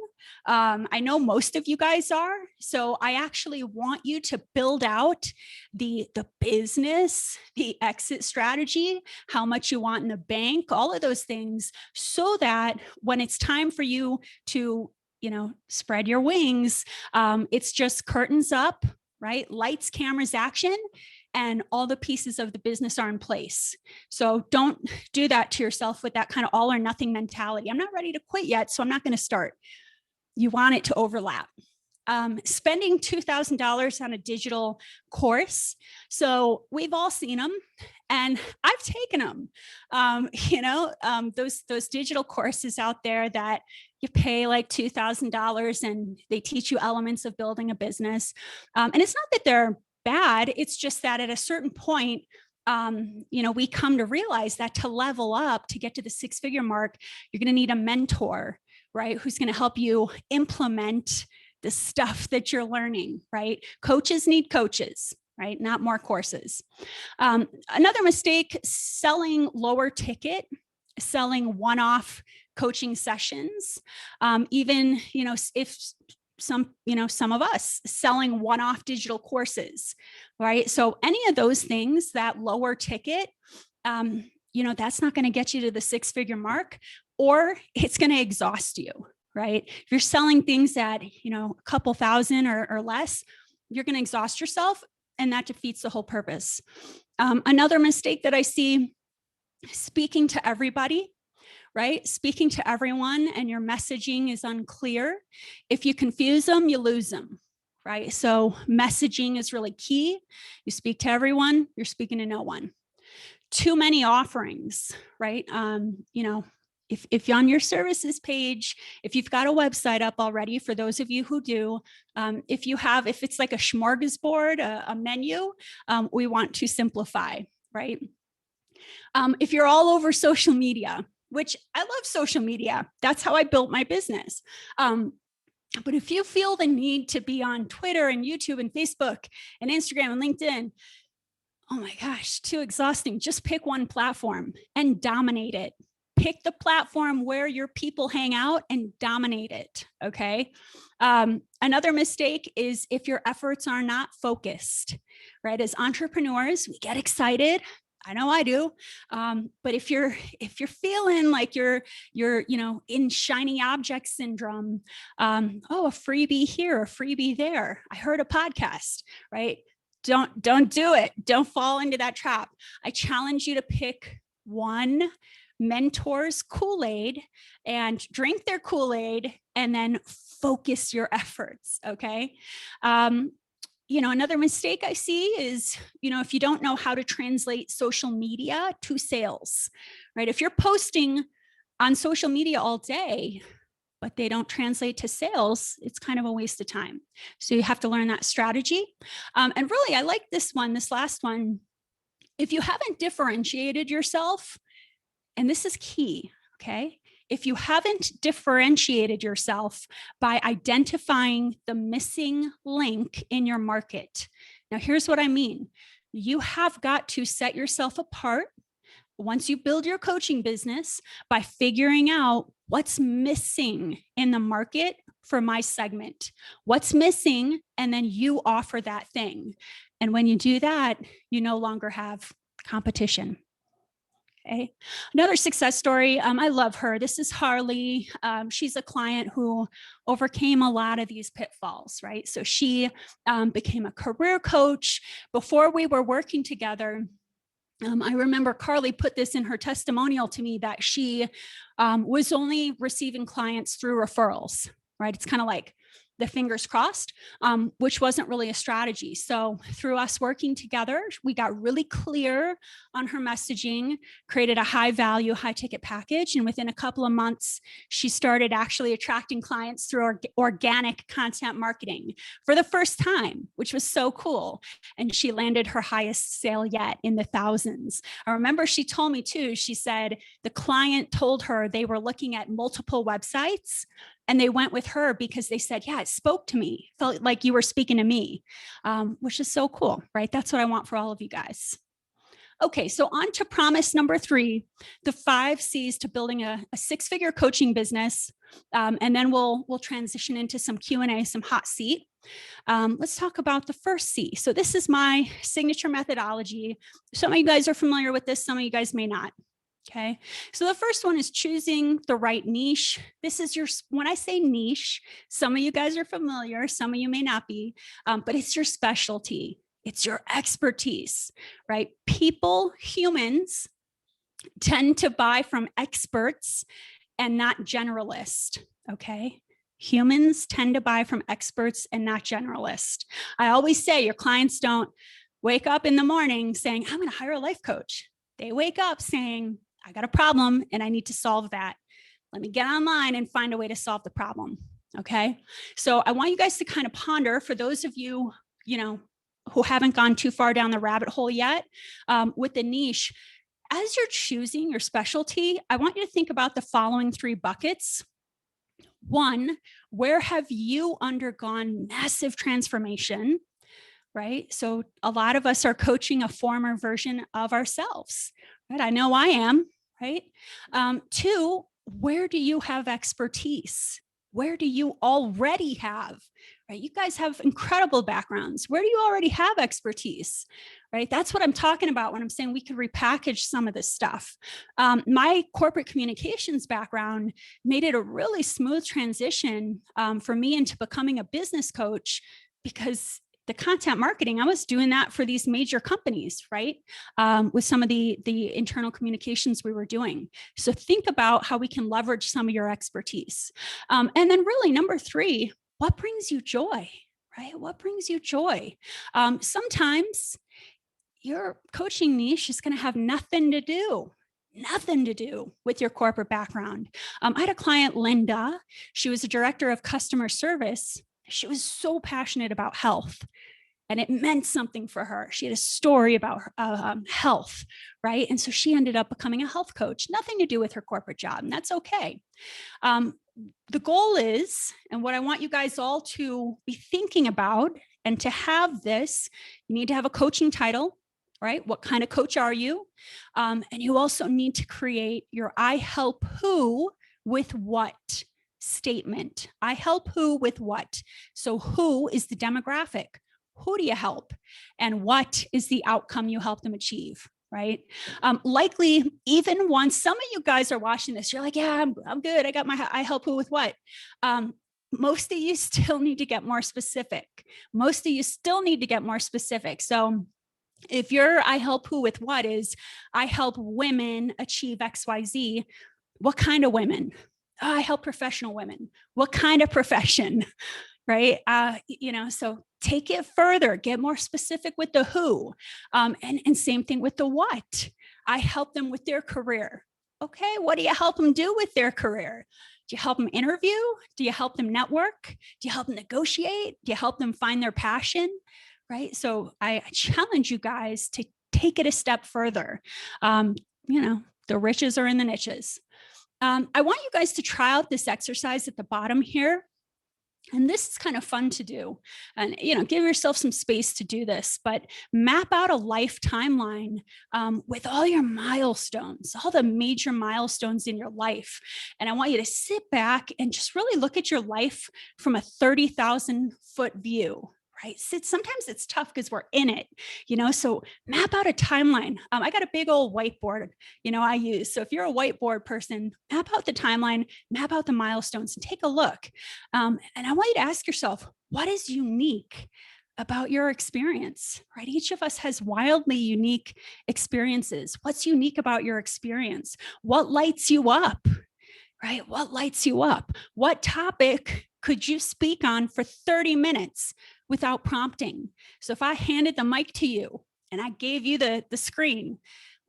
A: I know most of you guys are. So I actually want you to build out the business, the exit strategy, how much you want in the bank, all of those things, so that when it's time for you to, spread your wings, it's just curtains up, right? Lights, cameras, action, and all the pieces of the business are in place. So don't do that to yourself with that kind of all or nothing mentality. I'm not ready to quit yet, so I'm not going to start. You want it to overlap. Spending $2,000 on a digital course. So we've all seen them, and I've taken them. Those digital courses out there that you pay like $2,000 and they teach you elements of building a business. And it's not that they're bad. It's just that at a certain point, we come to realize that to level up, to get to the six-figure mark, you're going to need a mentor, right? Who's going to help you implement the stuff that you're learning, right? Coaches need coaches, right? Not more courses. Another mistake, selling lower ticket, selling one-off coaching sessions. Even, if some of us selling one-off digital courses, right? So any of those things, that lower ticket, that's not going to get you to the six-figure mark, or it's going to exhaust you, right? If you're selling things at, a couple thousand or less, you're going to exhaust yourself, and that defeats the whole purpose. Another mistake that I see, speaking to everybody, right? Speaking to everyone, and your messaging is unclear. If you confuse them, you lose them, right? So messaging is really key. You speak to everyone, you're speaking to no one. Too many offerings, right? If you're on your services page, if you've got a website up already, for those of you who do, if it's like a smorgasbord, a menu, we want to simplify, right? If you're all over social media, which I love social media, that's how I built my business. But if you feel the need to be on Twitter and YouTube and Facebook and Instagram and LinkedIn, oh my gosh, too exhausting. Just pick one platform and dominate it. Pick the platform where your people hang out and dominate it, okay? Another mistake is if your efforts are not focused, right? As entrepreneurs, we get excited. I know I do. But if you're feeling like you're in shiny object syndrome, a freebie here, a freebie there. I heard a podcast, right? Don't do it. Don't fall into that trap. I challenge you to pick one mentor's Kool-Aid and drink their Kool-Aid, and then focus your efforts. Okay. Another mistake I see is, if you don't know how to translate social media to sales, right? If you're posting on social media all day, but they don't translate to sales, it's kind of a waste of time. So you have to learn that strategy. And really, I like this last one. If you haven't differentiated yourself, and this is key, okay? If you haven't differentiated yourself by identifying the missing link in your market. Now, here's what I mean. You have got to set yourself apart once you build your coaching business by figuring out what's missing in the market for my segment. What's missing, and then you offer that thing. And when you do that, you no longer have competition. Okay. Another success story. I love her. This is Harley. She's a client who overcame a lot of these pitfalls, right? So she became a career coach. Before we were working together, I remember Carly put this in her testimonial to me, that she was only receiving clients through referrals, right? It's kind of like, the fingers crossed, which wasn't really a strategy. So through us working together, we got really clear on her messaging, created a high value, high ticket package. And within a couple of months, she started actually attracting clients through organic content marketing for the first time, which was so cool. And she landed her highest sale yet in the thousands. I remember she told me too, she said the client told her they were looking at multiple websites and they went with her because they said, yeah, it spoke to me. Felt like you were speaking to me, which is so cool, right? That's what I want for all of you guys. Okay, so on to promise number 3, the 5 C's to building a 6-figure coaching business. And then we'll transition into some Q&A, some hot seat. Let's talk about the first C. So this is my signature methodology. Some of you guys are familiar with this, some of you guys may not. Okay, so the first one is choosing the right niche. This is when I say niche, some of you guys are familiar, some of you may not be, but it's your specialty. It's your expertise, right? People, humans tend to buy from experts and not generalists, okay? Humans tend to buy from experts and not generalists. I always say your clients don't wake up in the morning saying, I'm going to hire a life coach. They wake up saying, I got a problem and I need to solve that. Let me get online and find a way to solve the problem. Okay. So I want you guys to kind of ponder, for those of you, who haven't gone too far down the rabbit hole yet, with the niche, as you're choosing your specialty, I want you to think about the following 3 buckets. 1, where have you undergone massive transformation? Right? So a lot of us are coaching a former version of ourselves, right? I know I am, right? 2, where do you have expertise? Where do you already have, right? You guys have incredible backgrounds. Where do you already have expertise, right? That's what I'm talking about when I'm saying we could repackage some of this stuff. My corporate communications background made it a really smooth transition for me into becoming a business coach, because the content marketing, I was doing that for these major companies, right? With some of the internal communications we were doing. So think about how we can leverage some of your expertise. And then really number 3, what brings you joy, right? What brings you joy? Sometimes your coaching niche is going to have nothing to do with your corporate background. I had a client, Linda. She was a director of customer service. She was so passionate about health, and it meant something for her. She had a story about health, right? And so she ended up becoming a health coach, nothing to do with her corporate job, and that's okay. The goal is, and what I want you guys all to be thinking about, and to have this, you need to have a coaching title, right? What kind of coach are you? And you also need to create your I help who with what statement. I help who with what? So who is the demographic? Who do you help? And what is the outcome you help them achieve, right? Likely, even once some of you guys are watching this, you're like, yeah, I'm good. I got my I help who with what? Most of you still need to get more specific. So if your I help who with what is, I help women achieve XYZ, what kind of women? I help professional women. What kind of profession, right? So take it further, get more specific with the who, and same thing with the what. I help them with their career. Okay, what do you help them do with their career? Do you help them interview? Do you help them network? Do you help them negotiate? Do you help them find their passion? Right? So I challenge you guys to take it a step further. The riches are in the niches. I want you guys to try out this exercise at the bottom here. And this is kind of fun to do. And, give yourself some space to do this, but map out a life timeline with all your milestones, all the major milestones in your life. And I want you to sit back and just really look at your life from a 30,000-foot view. Right? Sometimes it's tough because we're in it, so map out a timeline. I got a big old whiteboard, I use. So if you're a whiteboard person, map out the timeline, map out the milestones, and take a look. And I want you to ask yourself, what is unique about your experience, right? Each of us has wildly unique experiences. What's unique about your experience? What lights you up, right? What lights you up? What topic could you speak on for 30 minutes without prompting? So if I handed the mic to you and I gave you the screen,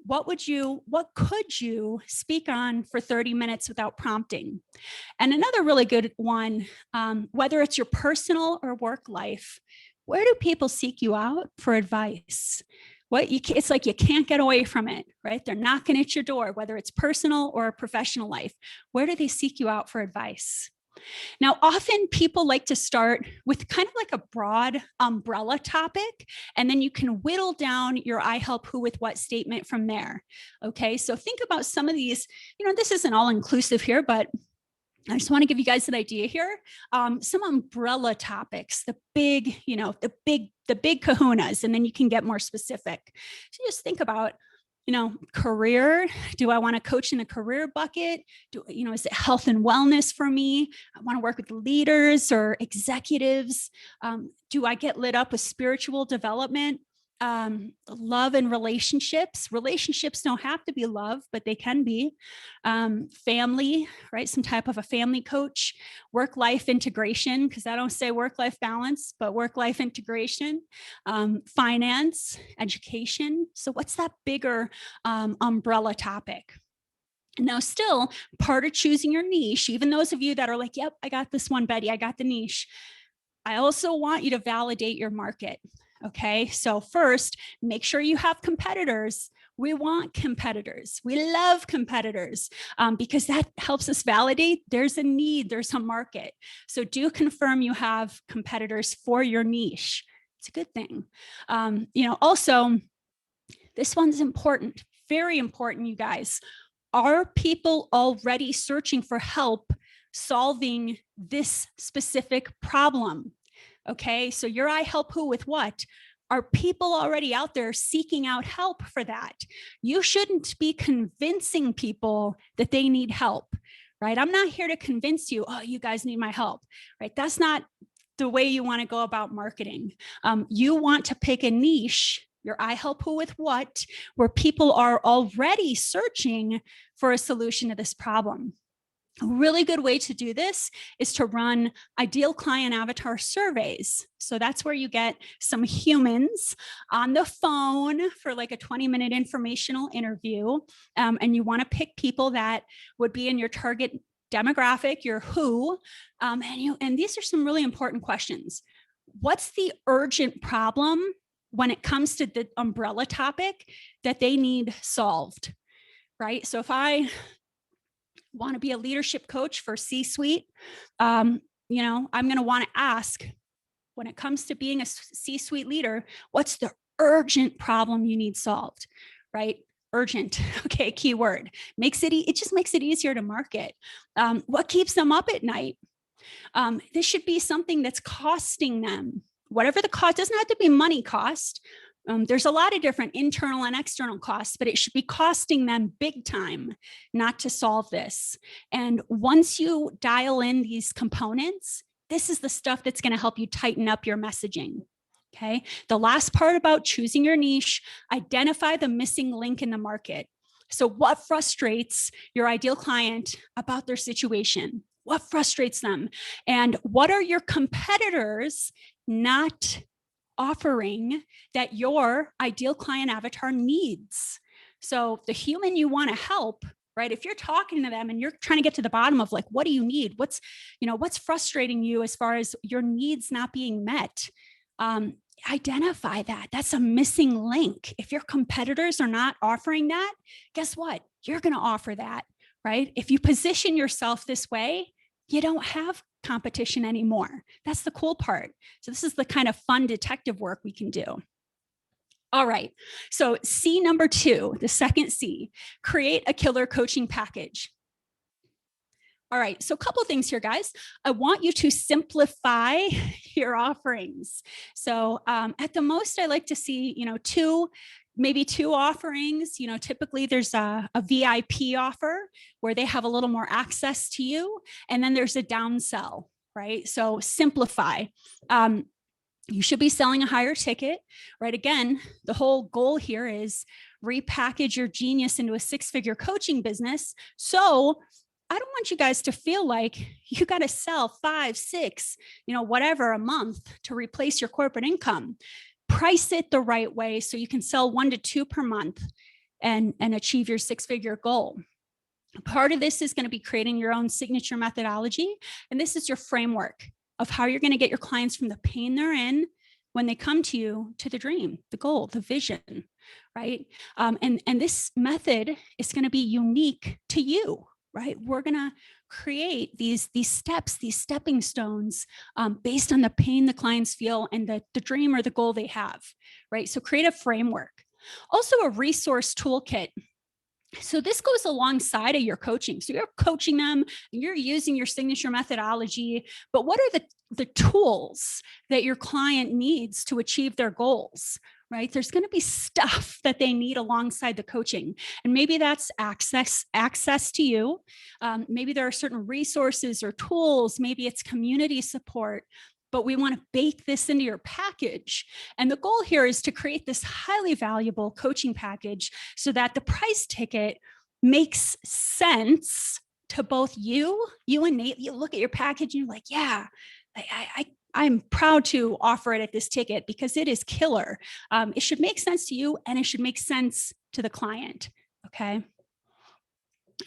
A: what could you speak on for 30 minutes without prompting? And another really good one, whether it's your personal or work life, where do people seek you out for advice? It's like you can't get away from it, right? They're knocking at your door, whether it's personal or professional life. Where do they seek you out for advice? Now, often people like to start with kind of like a broad umbrella topic, and then you can whittle down your I help who with what statement from there. Okay, so think about some of these, this isn't all inclusive here, but I just want to give you guys an idea here. Some umbrella topics, the big kahunas, and then you can get more specific. So just think about, career. Do I want to coach in the career bucket? Is it health and wellness for me? I want to work with leaders or executives. Do I get lit up with spiritual development? Love and relationships. Relationships don't have to be love, but they can be. Family, right? Some type of a family coach. Work-life integration, because I don't say work-life balance, but work-life integration. Finance, education. So what's that bigger umbrella topic? Now, still part of choosing your niche, even those of you that are like, yep, I got this one, Betty, I got the niche. I also want you to validate your market. Okay, so first, make sure you have competitors. We want competitors. We love competitors because that helps us validate there's a need, there's a market. So do confirm you have competitors for your niche. It's a good thing. Also, this one's important, very important, you guys. Are people already searching for help solving this specific problem? Okay, so your I help who with what? Are people already out there seeking out help for that? You shouldn't be convincing people that they need help, right? I'm not here to convince you, oh, you guys need my help, right? That's not the way you want to go about marketing. You want to pick a niche, your I help who with what, where people are already searching for a solution to this problem. A really good way to do this is to run ideal client avatar surveys. So that's where you get some humans on the phone for like a 20-minute informational interview. And you want to pick people that would be in your target demographic, your who. And these are some really important questions. What's the urgent problem when it comes to the umbrella topic that they need solved, right? So if I want to be a leadership coach for C-suite, I'm going to want to ask, when it comes to being a C-suite leader, what's the urgent problem you need solved, right? Urgent, okay, keyword. It just makes it easier to market. What keeps them up at night? This should be something that's costing them. Whatever the cost, doesn't have to be money cost. There's a lot of different internal and external costs, but it should be costing them big time not to solve this. And once you dial in these components, this is the stuff that's going to help you tighten up your messaging. Okay. The last part about choosing your niche, identify the missing link in the market. So what frustrates your ideal client about their situation? What frustrates them? And what are your competitors not offering that your ideal client avatar needs? So the human you want to help, right? If you're talking to them and you're trying to get to the bottom of like, what do you need? What's frustrating you as far as your needs not being met? Identify that. That's a missing link. If your competitors are not offering that, guess what? You're going to offer that, right? If you position yourself this way, you don't have competition anymore. That's the cool part. So this is the kind of fun detective work we can do. All right. So C number 2, the second C, create a killer coaching package. All right. So a couple of things here, guys. I want you to simplify your offerings. So at the most, I like to see, maybe 2 offerings. Typically there's a VIP offer where they have a little more access to you. And then there's a downsell, right? So simplify. You should be selling a higher ticket, right? Again, the whole goal here is repackage your genius into a 6-figure coaching business. So I don't want you guys to feel like you got to sell 5, 6, whatever a month to replace your corporate income. Price it the right way so you can sell 1 to 2 per month and achieve your 6-figure goal. Part of this is going to be creating your own signature methodology. And this is your framework of how you're going to get your clients from the pain they're in when they come to you to the dream, the goal, the vision, right? And this method is going to be unique to you, right? We're going to create these steps, these stepping stones based on the pain the clients feel and the dream or the goal they have, right? So create a framework. Also a resource toolkit. So this goes alongside of your coaching. So you're coaching them, you're using your signature methodology, but what are the tools that your client needs to achieve their goals, right? There's going to be stuff that they need alongside the coaching. And maybe that's access to you. Maybe there are certain resources or tools. Maybe it's community support. But we want to bake this into your package. And the goal here is to create this highly valuable coaching package so that the price ticket makes sense to both you and Nate. You look at your package and you're like, yeah, I'm proud to offer it at this ticket because it is killer. It should make sense to you and it should make sense to the client. Okay.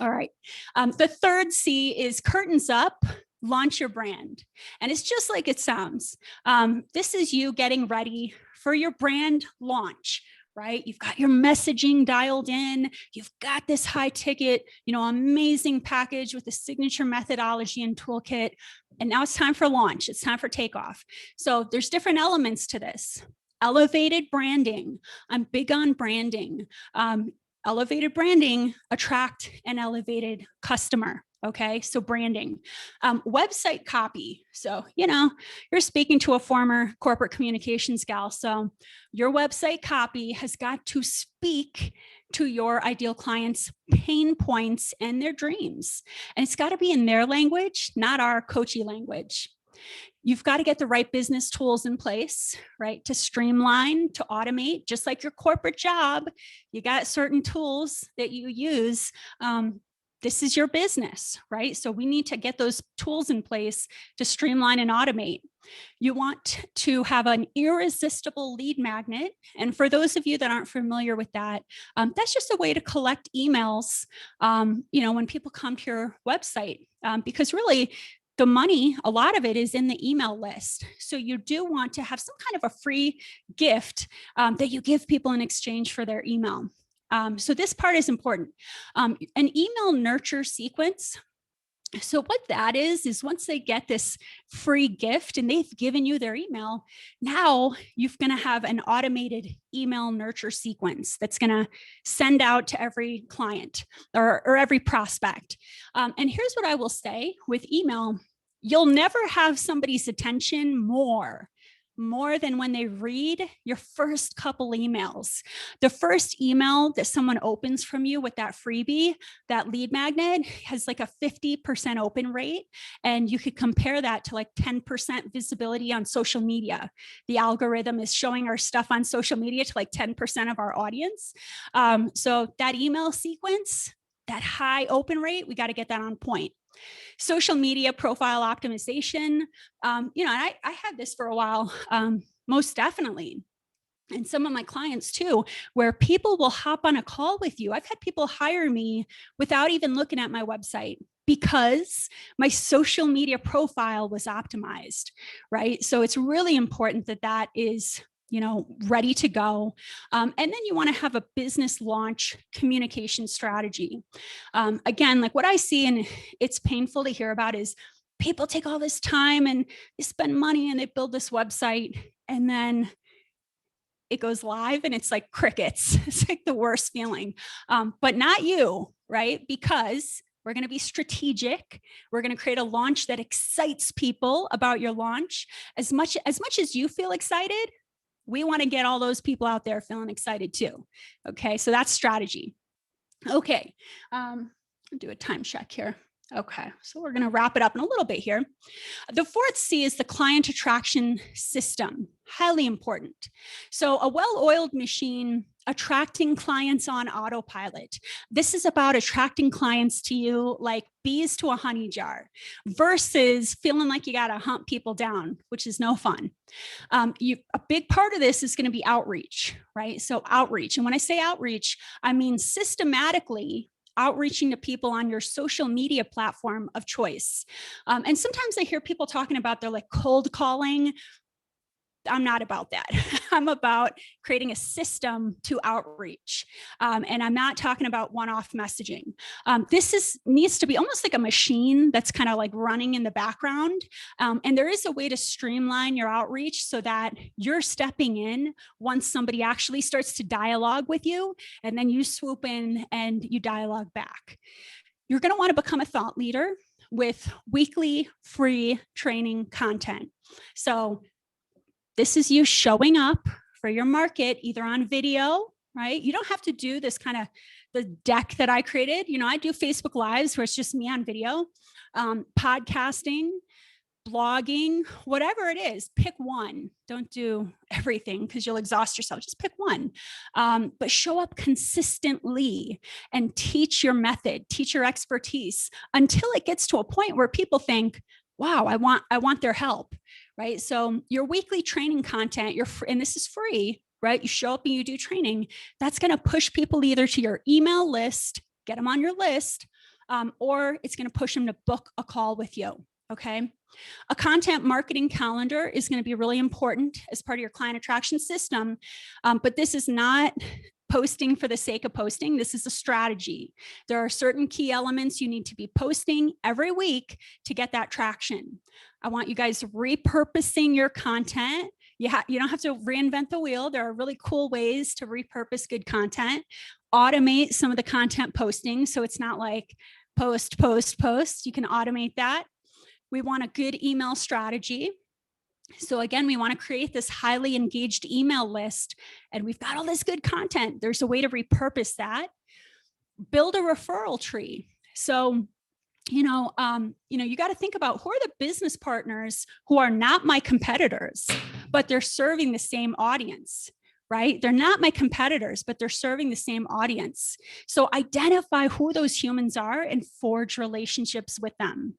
A: All right. The third C is curtains up. Launch your brand. And it's just like it sounds. This is you getting ready for your brand launch, right? You've got your messaging dialed in. You've got this high ticket, amazing package with the signature methodology and toolkit. And now it's time for launch. It's time for takeoff. So there's different elements to this. Elevated branding. I'm big on branding. Elevated branding attract an elevated customer. Okay, so branding, website copy. So, you're speaking to a former corporate communications gal. So your website copy has got to speak to your ideal clients' pain points and their dreams. And it's got to be in their language, not our coachy language. You've got to get the right business tools in place, right? To streamline, to automate, just like your corporate job, you got certain tools that you use. This is your business, right? So we need to get those tools in place to streamline and automate. You want to have an irresistible lead magnet. And for those of you that aren't familiar with that, that's just a way to collect emails, when people come to your website, because really the money, a lot of it is in the email list. So you do want to have some kind of a free gift that you give people in exchange for their email. So this part is important. An email nurture sequence. So what that is once they get this free gift and they've given you their email, now you're going to have an automated email nurture sequence that's going to send out to every client or every prospect. And here's what I will say with email. You'll never have somebody's attention more than when they read your first couple emails. The first email that someone opens from you with that freebie, that lead magnet, has like a 50% open rate. And you could compare that to like 10% visibility on social media. The algorithm is showing our stuff on social media to like 10% of our audience. So that email sequence, that high open rate, we got to get that on point. Social media profile optimization. I had this for a while, most definitely. And some of my clients too, where people will hop on a call with you. I've had people hire me without even looking at my website because my social media profile was optimized, right? So it's really important that is ready to go. And then you want to have a business launch communication strategy. Again, like what I see, and it's painful to hear about, is people take all this time and they spend money and they build this website and then it goes live and it's like crickets. It's like the worst feeling, but not you, right? Because we're going to be strategic. We're going to create a launch that excites people about your launch. As much as you feel excited, we want to get all those people out there feeling excited too. Okay, so that's strategy. Okay, I'll do a time check here. Okay, so we're going to wrap it up in a little bit here. The fourth C is the client attraction system, highly important. So a well-oiled machine attracting clients on autopilot. This is about attracting clients to you like bees to a honey jar versus feeling like you got to hunt people down, which is no fun. A big part of this is going to be outreach, right? So outreach. And when I say outreach, I mean systematically outreaching to people on your social media platform of choice. And sometimes I hear people talking about they're like cold calling. I'm not about that. I'm about creating a system to outreach. And I'm not talking about one-off messaging. This needs to be almost like a machine that's kind of like running in the background. And there is a way to streamline your outreach so that you're stepping in once somebody actually starts to dialogue with you, and then you swoop in and you dialogue back. You're going to want to become a thought leader with weekly free training content. So this is you showing up for your market, either on video, right? You don't have to do this kind of the deck that I created. I do Facebook Lives where it's just me on video, podcasting, blogging, whatever it is, pick one. Don't do everything because you'll exhaust yourself. Just pick one, but show up consistently and teach your method, teach your expertise until it gets to a point where people think, wow, I want their help, right? So your weekly training content, and this is free, right? You show up and you do training. That's going to push people either to your email list, get them on your list, or it's going to push them to book a call with you. Okay. A content marketing calendar is going to be really important as part of your client attraction system. But this is not posting for the sake of posting. This is a strategy. There are certain key elements you need to be posting every week to get that traction. I want you guys repurposing your content. You don't have to reinvent the wheel. There are really cool ways to repurpose good content. Automate some of the content posting so it's not like post. You can automate that. We want a good email strategy. So again, we want to create this highly engaged email list, and we've got all this good content. There's a way to repurpose that. Build a referral tree. So, you got to think about who are the business partners who are not my competitors, but they're serving the same audience, right? They're not my competitors, but they're serving the same audience. So identify who those humans are and forge relationships with them.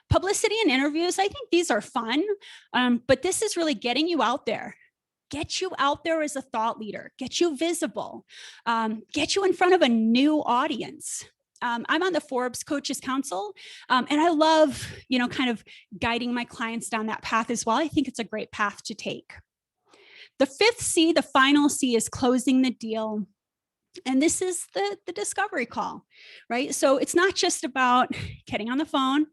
A: Publicity and interviews, I think these are fun, but this is really getting you out there. Get you out there as a thought leader, get you visible, get you in front of a new audience. I'm on the Forbes Coaches Council, and I love, kind of guiding my clients down that path as well. I think it's a great path to take. The fifth C, the final C, is closing the deal. And this is the discovery call, right? So it's not just about getting on the phone,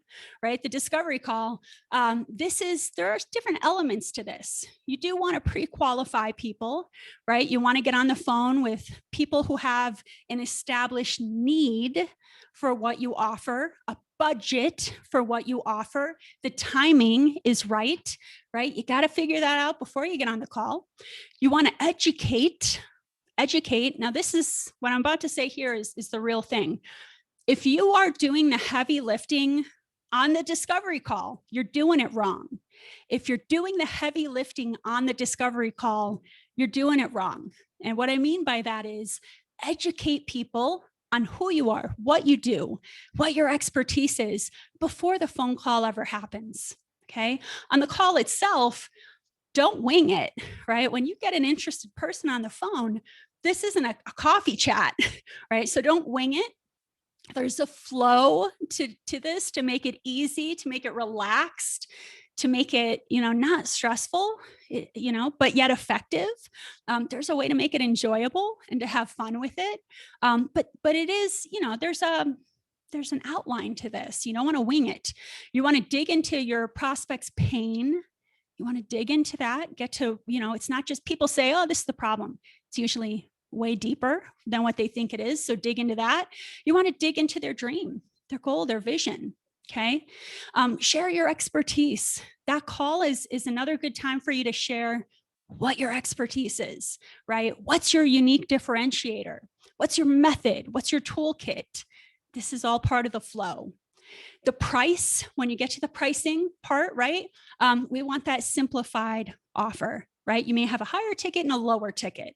A: right? The discovery call, there are different elements to this. You do want to pre-qualify people, right? You want to get on the phone with people who have an established need for what you offer, a budget for what you offer. The timing is right? You got to figure that out before you get on the call. You want to educate. Now, this is what I'm about to say here is the real thing. If you are doing the heavy lifting on the discovery call, you're doing it wrong. If you're doing the heavy lifting on the discovery call, you're doing it wrong. And what I mean by that is educate people on who you are, what you do, what your expertise is before the phone call ever happens. Okay. On the call itself, don't wing it, right? When you get an interested person on the phone, this isn't a coffee chat, right? So don't wing it. There's a flow to this to make it easy, to make it relaxed, to make it, not stressful, but yet effective. There's a way to make it enjoyable and to have fun with it. But it is, there's an outline to this. You don't want to wing it. You want to dig into your prospect's pain. You want to dig into that, get to, it's not just people say, oh, this is the problem. It's usually way deeper than what they think it is. So dig into that. You want to dig into their dream, their goal, their vision. Okay. Share your expertise. That call is another good time for you to share what your expertise is, right? What's your unique differentiator? What's your method? What's your toolkit? This is all part of the flow. The price, when you get to the pricing part, right? We want that simplified offer. right? You may have a higher ticket and a lower ticket.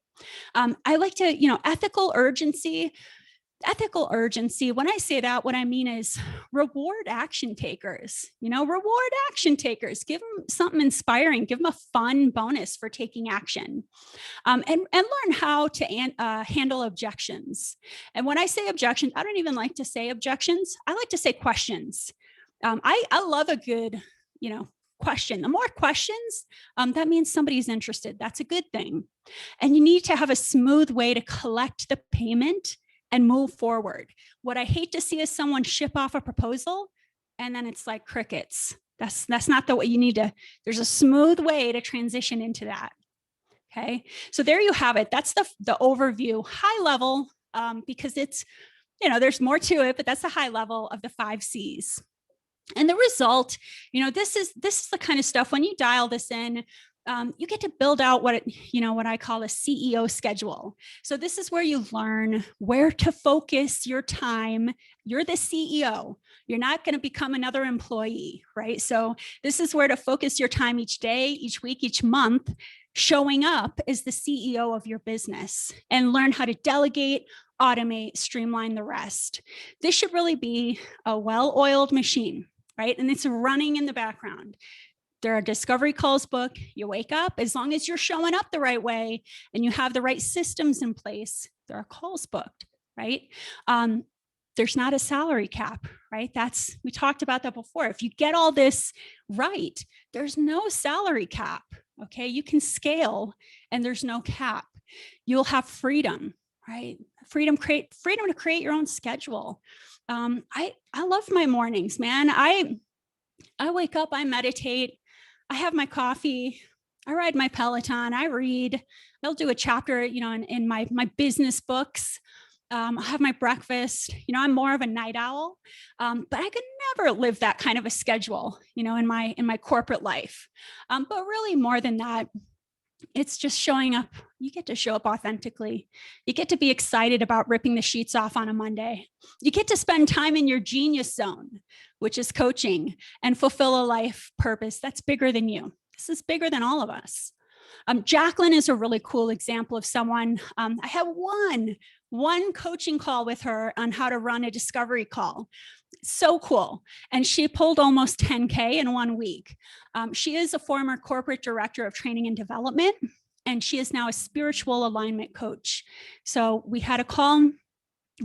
A: I like to, ethical urgency. Ethical urgency, when I say that, what I mean is reward action takers, reward action takers, give them something inspiring, give them a fun bonus for taking action, and learn how to handle objections. And when I say objections, I don't even like to say objections. I like to say questions. I love a good, question. The more questions, that means somebody's interested. That's a good thing. And you need to have a smooth way to collect the payment and move forward. What I hate to see is someone ship off a proposal and then it's like crickets. That's not the way you need to. There's a smooth way to transition into that. Okay, so there you have it. That's the overview, high level, because it's, there's more to it, but that's the high level of the 5 C's. And the result, this is the kind of stuff when you dial this in, you get to build out what I call a CEO schedule. So this is where you learn where to focus your time. You're the CEO. You're not going to become another employee, right? So this is where to focus your time each day, each week, each month, showing up as the CEO of your business, and learn how to delegate, automate, streamline the rest. This should really be a well-oiled machine, right? And it's running in the background. There are discovery calls booked. You wake up, as long as you're showing up the right way and you have the right systems in place, there are calls booked, right? There's not a salary cap, right? We talked about that before. If you get all this right, there's no salary cap, okay? You can scale and there's no cap. You'll have freedom, right? Freedom to create your own schedule. I love my mornings, man. I wake up, I meditate, I have my coffee, I ride my Peloton, I read, I'll do a chapter, in my business books. I'll have my breakfast. I'm more of a night owl, but I could never live that kind of a schedule, in my corporate life. But really more than that, it's just showing up. You get to show up authentically. You get to be excited about ripping the sheets off on a Monday. You get to spend time in your genius zone, which is coaching, and fulfill a life purpose that's bigger than you. This is bigger than all of us. Jacqueline is a really cool example of someone. I had one coaching call with her on how to run a discovery call. So cool. And she pulled almost 10K in 1 week. She is a former corporate director of training and development, and she is now a spiritual alignment coach. So we had a call,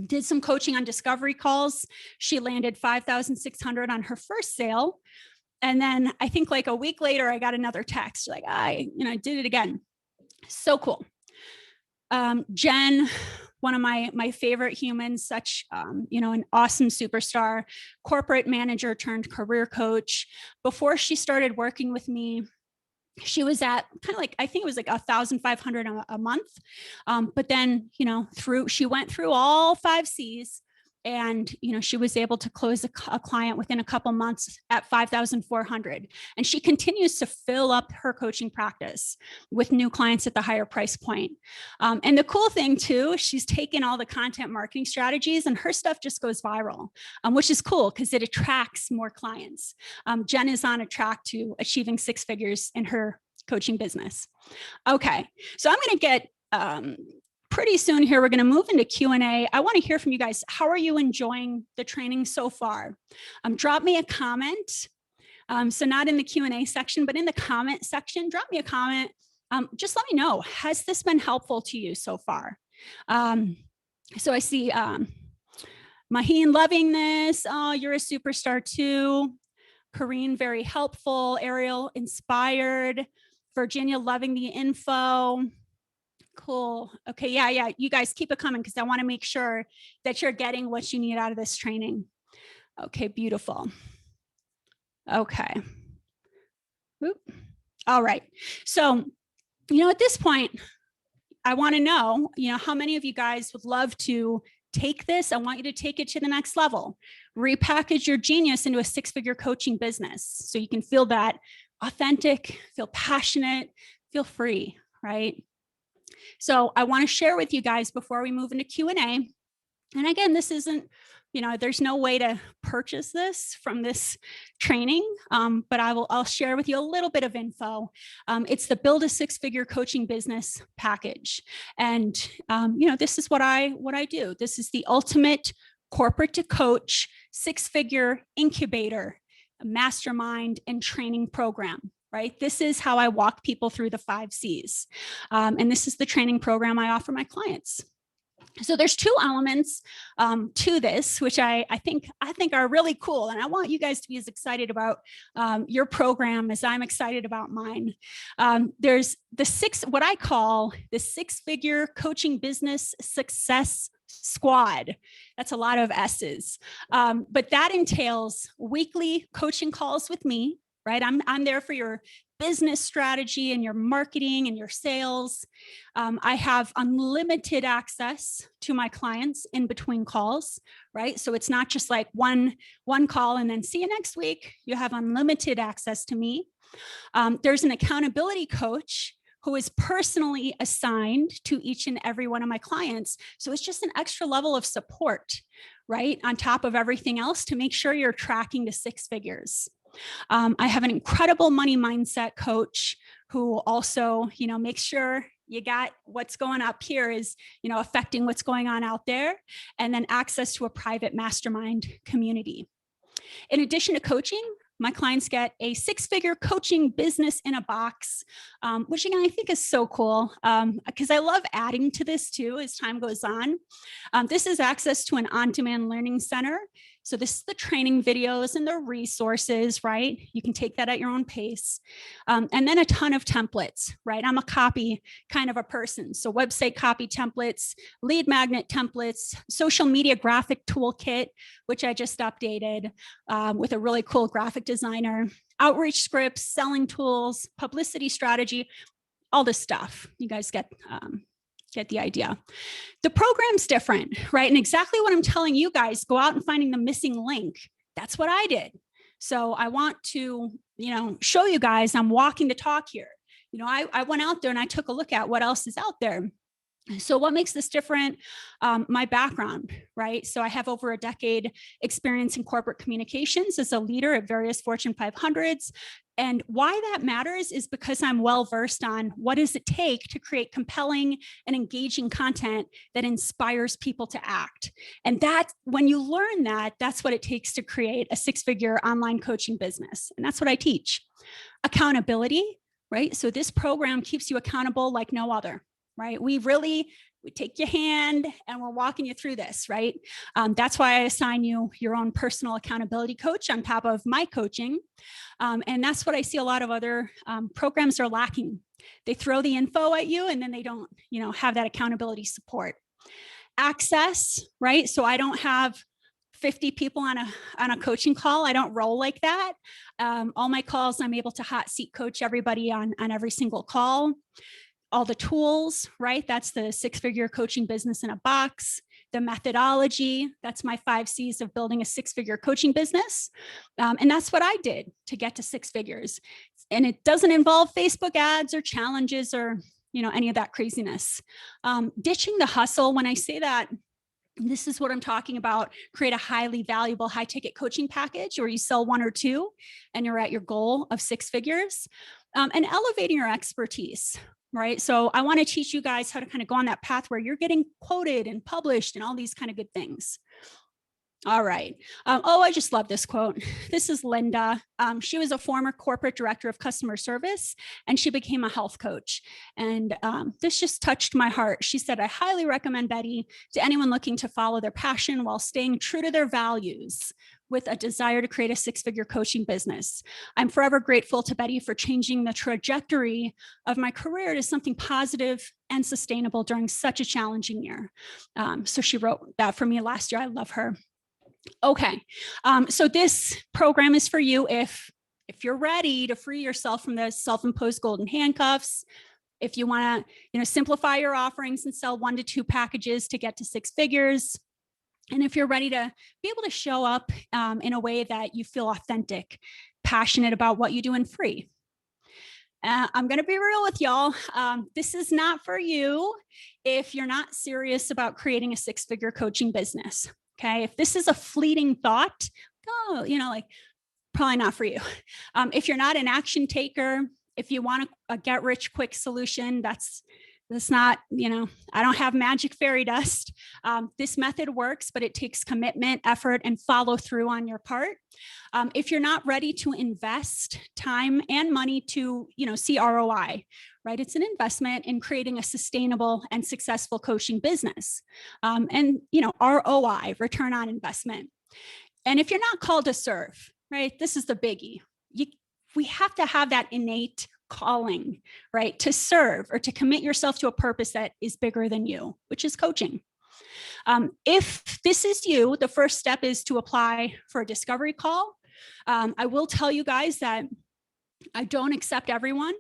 A: did some coaching on discovery calls. She landed 5,600 on her first sale. And then I think like a week later, I got another text like, I did it again. So cool. Jen, one of my favorite humans, such, an awesome superstar, corporate manager turned career coach. Before she started working with me, she was at kind of like, I think it was like 1,500 a month. But then, she went through all 5 C's. And, she was able to close a client within a couple months at 5,400. And she continues to fill up her coaching practice with new clients at the higher price point. And the cool thing too, she's taken all the content marketing strategies and her stuff just goes viral, which is cool because it attracts more clients. Jen is on a track to achieving 6 figures in her coaching business. Okay, so I'm going to get pretty soon here, we're going to move into Q&A. I want to hear from you guys. How are you enjoying the training so far? Drop me a comment. So not in the Q&A section, but in the comment section, drop me a comment. Just let me know, has this been helpful to you so far? So I see Maheen loving this. Oh, you're a superstar too. Corrine, very helpful. Ariel, inspired. Virginia, loving the info. Cool. Okay. Yeah. You guys keep it coming because I want to make sure that you're getting what you need out of this training. Okay. Beautiful. Okay. Oop. All right. So, at this point, I want to know, how many of you guys would love to take this? I want you to take it to the next level. Repackage your genius into a 6-figure coaching business so you can feel that authentic, feel passionate, feel free, right? So I want to share with you guys before we move into Q&A, And again, this isn't, there's no way to purchase this from this training, but I'll share with you a little bit of info. It's the Build a Six-Figure Coaching Business package. And, this is what I do. This is the ultimate corporate to coach six-figure incubator, mastermind, and training program. Right? This is how I walk people through the 5 C's. And this is the training program I offer my clients. So there's 2 elements to this, which I think are really cool. And I want you guys to be as excited about your program as I'm excited about mine. There's what I call the 6-figure coaching business success squad. That's a lot of S's. But that entails weekly coaching calls with me, right? I'm there for your business strategy and your marketing and your sales. I have unlimited access to my clients in between calls, right? So it's not just like one call and then see you next week. You have unlimited access to me. There's an accountability coach who is personally assigned to each and every one of my clients. So it's just an extra level of support, right? On top of everything else to make sure you're tracking to 6 figures. I have an incredible money mindset coach who also, makes sure you got what's going up here is, affecting what's going on out there, and then access to a private mastermind community. In addition to coaching, my clients get a 6-figure coaching business in a box, which again, I think is so cool because I love adding to this too as time goes on. This is access to an on-demand learning center. So this is the training videos and the resources, right? You can take that at your own pace. And then a ton of templates, right? I'm a copy kind of a person. So website copy templates, lead magnet templates, social media graphic toolkit, which I just updated with a really cool graphic designer, outreach scripts, selling tools, publicity strategy, all this stuff. You guys get the idea. The program's different, right? And exactly what I'm telling you guys, go out and finding the missing link. That's what I did. So I want to, show you guys I'm walking the talk here. I went out there and I took a look at what else is out there. So what makes this different? My background, right? So I have over a decade experience in corporate communications as a leader at various Fortune 500s. And why that matters is because I'm well-versed on what does it take to create compelling and engaging content that inspires people to act. And that, when you learn that, that's what it takes to create a 6-figure online coaching business. And that's what I teach. Accountability, right? So this program keeps you accountable like no other. Right? We take your hand and we're walking you through this, right? That's why I assign you your own personal accountability coach on top of my coaching. And that's what I see a lot of other programs are lacking. They throw the info at you and then they don't, have that accountability support. Access, right? So I don't have 50 people on a coaching call. I don't roll like that. All my calls, I'm able to hot seat coach everybody on every single call. All the tools, right? That's the 6-figure coaching business in a box. The methodology, that's my 5 C's of building a 6-figure coaching business. And that's what I did to get to 6 figures. And it doesn't involve Facebook ads or challenges or, any of that craziness. Ditching the hustle. When I say that, this is what I'm talking about. Create a highly valuable, high ticket coaching package where you sell 1 or 2 and you're at your goal of 6 figures. And elevating your expertise. Right? So I want to teach you guys how to kind of go on that path where you're getting quoted and published and all these kind of good things. All right. I just love this quote. This is Linda. She was a former corporate director of customer service, and she became a health coach. And this just touched my heart. She said, I highly recommend Betty to anyone looking to follow their passion while staying true to their values with a desire to create a 6-figure coaching business. I'm forever grateful to Betty for changing the trajectory of my career to something positive and sustainable during such a challenging year. So she wrote that for me last year. I love her. Okay, so this program is for you if you're ready to free yourself from the self-imposed golden handcuffs, if you want to, simplify your offerings and sell 1 to 2 packages to get to 6 figures, and if you're ready to be able to show up in a way that you feel authentic, passionate about what you do, and free. I'm going to be real with y'all. This is not for you if you're not serious about creating a six-figure coaching business. Okay. If this is a fleeting thought, oh, like probably not for you. If you're not an action taker, if you want a get rich quick solution, that's not, I don't have magic fairy dust. This method works, but it takes commitment, effort, and follow through on your part. If you're not ready to invest time and money to, see ROI, right? It's an investment in creating a sustainable and successful coaching business. And, ROI, return on investment. And if you're not called to serve, right? This is the biggie. We have to have that innate calling, right? To serve or to commit yourself to a purpose that is bigger than you, which is coaching. If this is you, the first step is to apply for a discovery call. I will tell you guys that I don't accept everyone.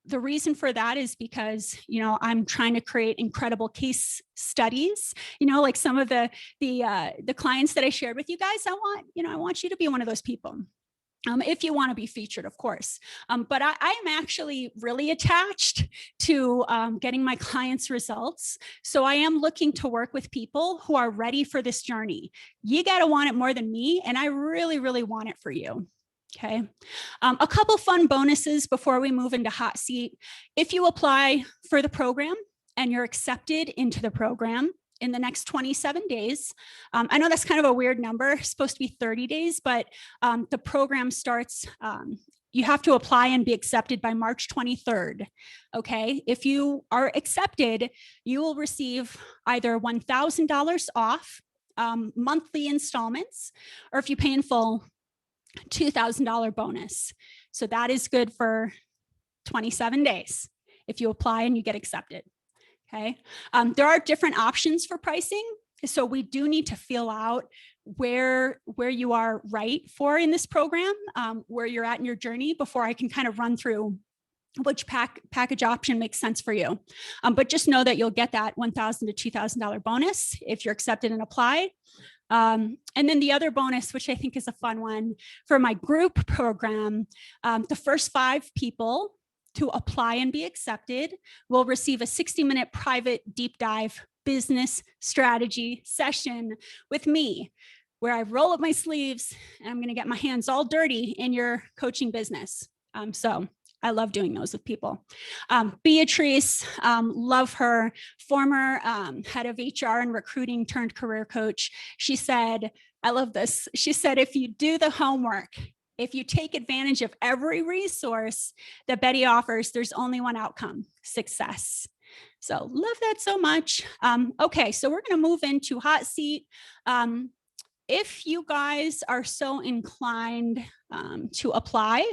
A: The reason for that is because, I'm trying to create incredible case studies, like some of the clients that I shared with you guys. I want you to be one of those people. If you want to be featured, of course. But I am actually really attached to getting my clients results. So I am looking to work with people who are ready for this journey. You got to want it more than me. And I really, really want it for you. Okay. A couple fun bonuses before we move into hot seat. If you apply for the program and you're accepted into the program in the next 27 days, I know that's kind of a weird number, it's supposed to be 30 days, but the program starts, you have to apply and be accepted by March 23rd. Okay. If you are accepted, you will receive either $1,000 off monthly installments, or if you pay in full, $2,000 bonus. So that is good for 27 days if you apply and you get accepted. Okay. There are different options for pricing. So we do need to feel out where you are right for in this program, where you're at in your journey before I can kind of run through which package option makes sense for you. But just know that you'll get that $1,000 to $2,000 bonus if you're accepted and apply. And then the other bonus, which I think is a fun one for my group program, the first 5 people to apply and be accepted will receive a 60-minute private deep dive business strategy session with me, where I roll up my sleeves and I'm going to get my hands all dirty in your coaching business. So I love doing those with people. Beatrice, love her, former head of HR and recruiting turned career coach. She said, I love this. She said, if you do the homework, if you take advantage of every resource that Betty offers, there's only one outcome: success. So love that so much. Okay, so we're going to move into hot seat. If you guys are so inclined to apply,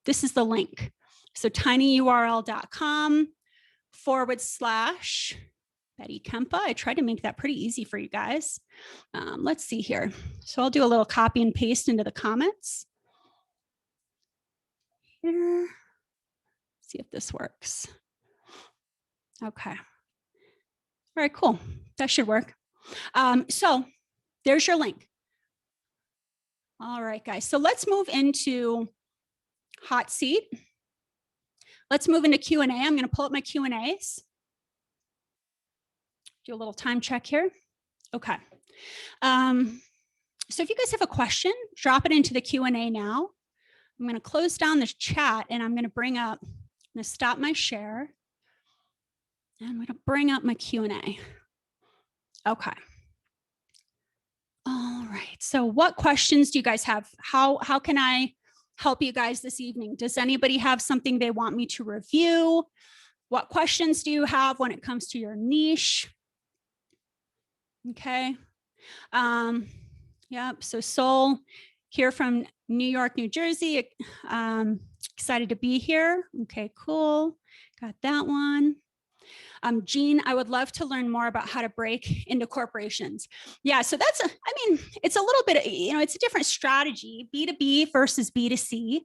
A: this is the link. So tinyurl.com/Betty Kempa. I tried to make that pretty easy for you guys. Let's see here. So I'll do a little copy and paste into the comments. Here. See if this works. Okay. All right, cool. That should work. So there's your link. All right, guys. So let's move into hot seat. Let's move into Q&A. I'm going to pull up my Q&As. Do a little time check here. Okay. So if you guys have a question, drop it into the Q&A now. I'm going to close down this chat and I'm going to stop my share. And I'm going to bring up my Q&A. Okay. All right. So what questions do you guys have? How can I help you guys this evening? Does anybody have something they want me to review? What questions do you have when it comes to your niche? Okay. Yep. So Soul here from New York, New Jersey. Excited to be here. Okay, cool. Got that one. Jean, I would love to learn more about how to break into corporations. Yeah, so it's a little bit, it's a different strategy. B2B versus B2C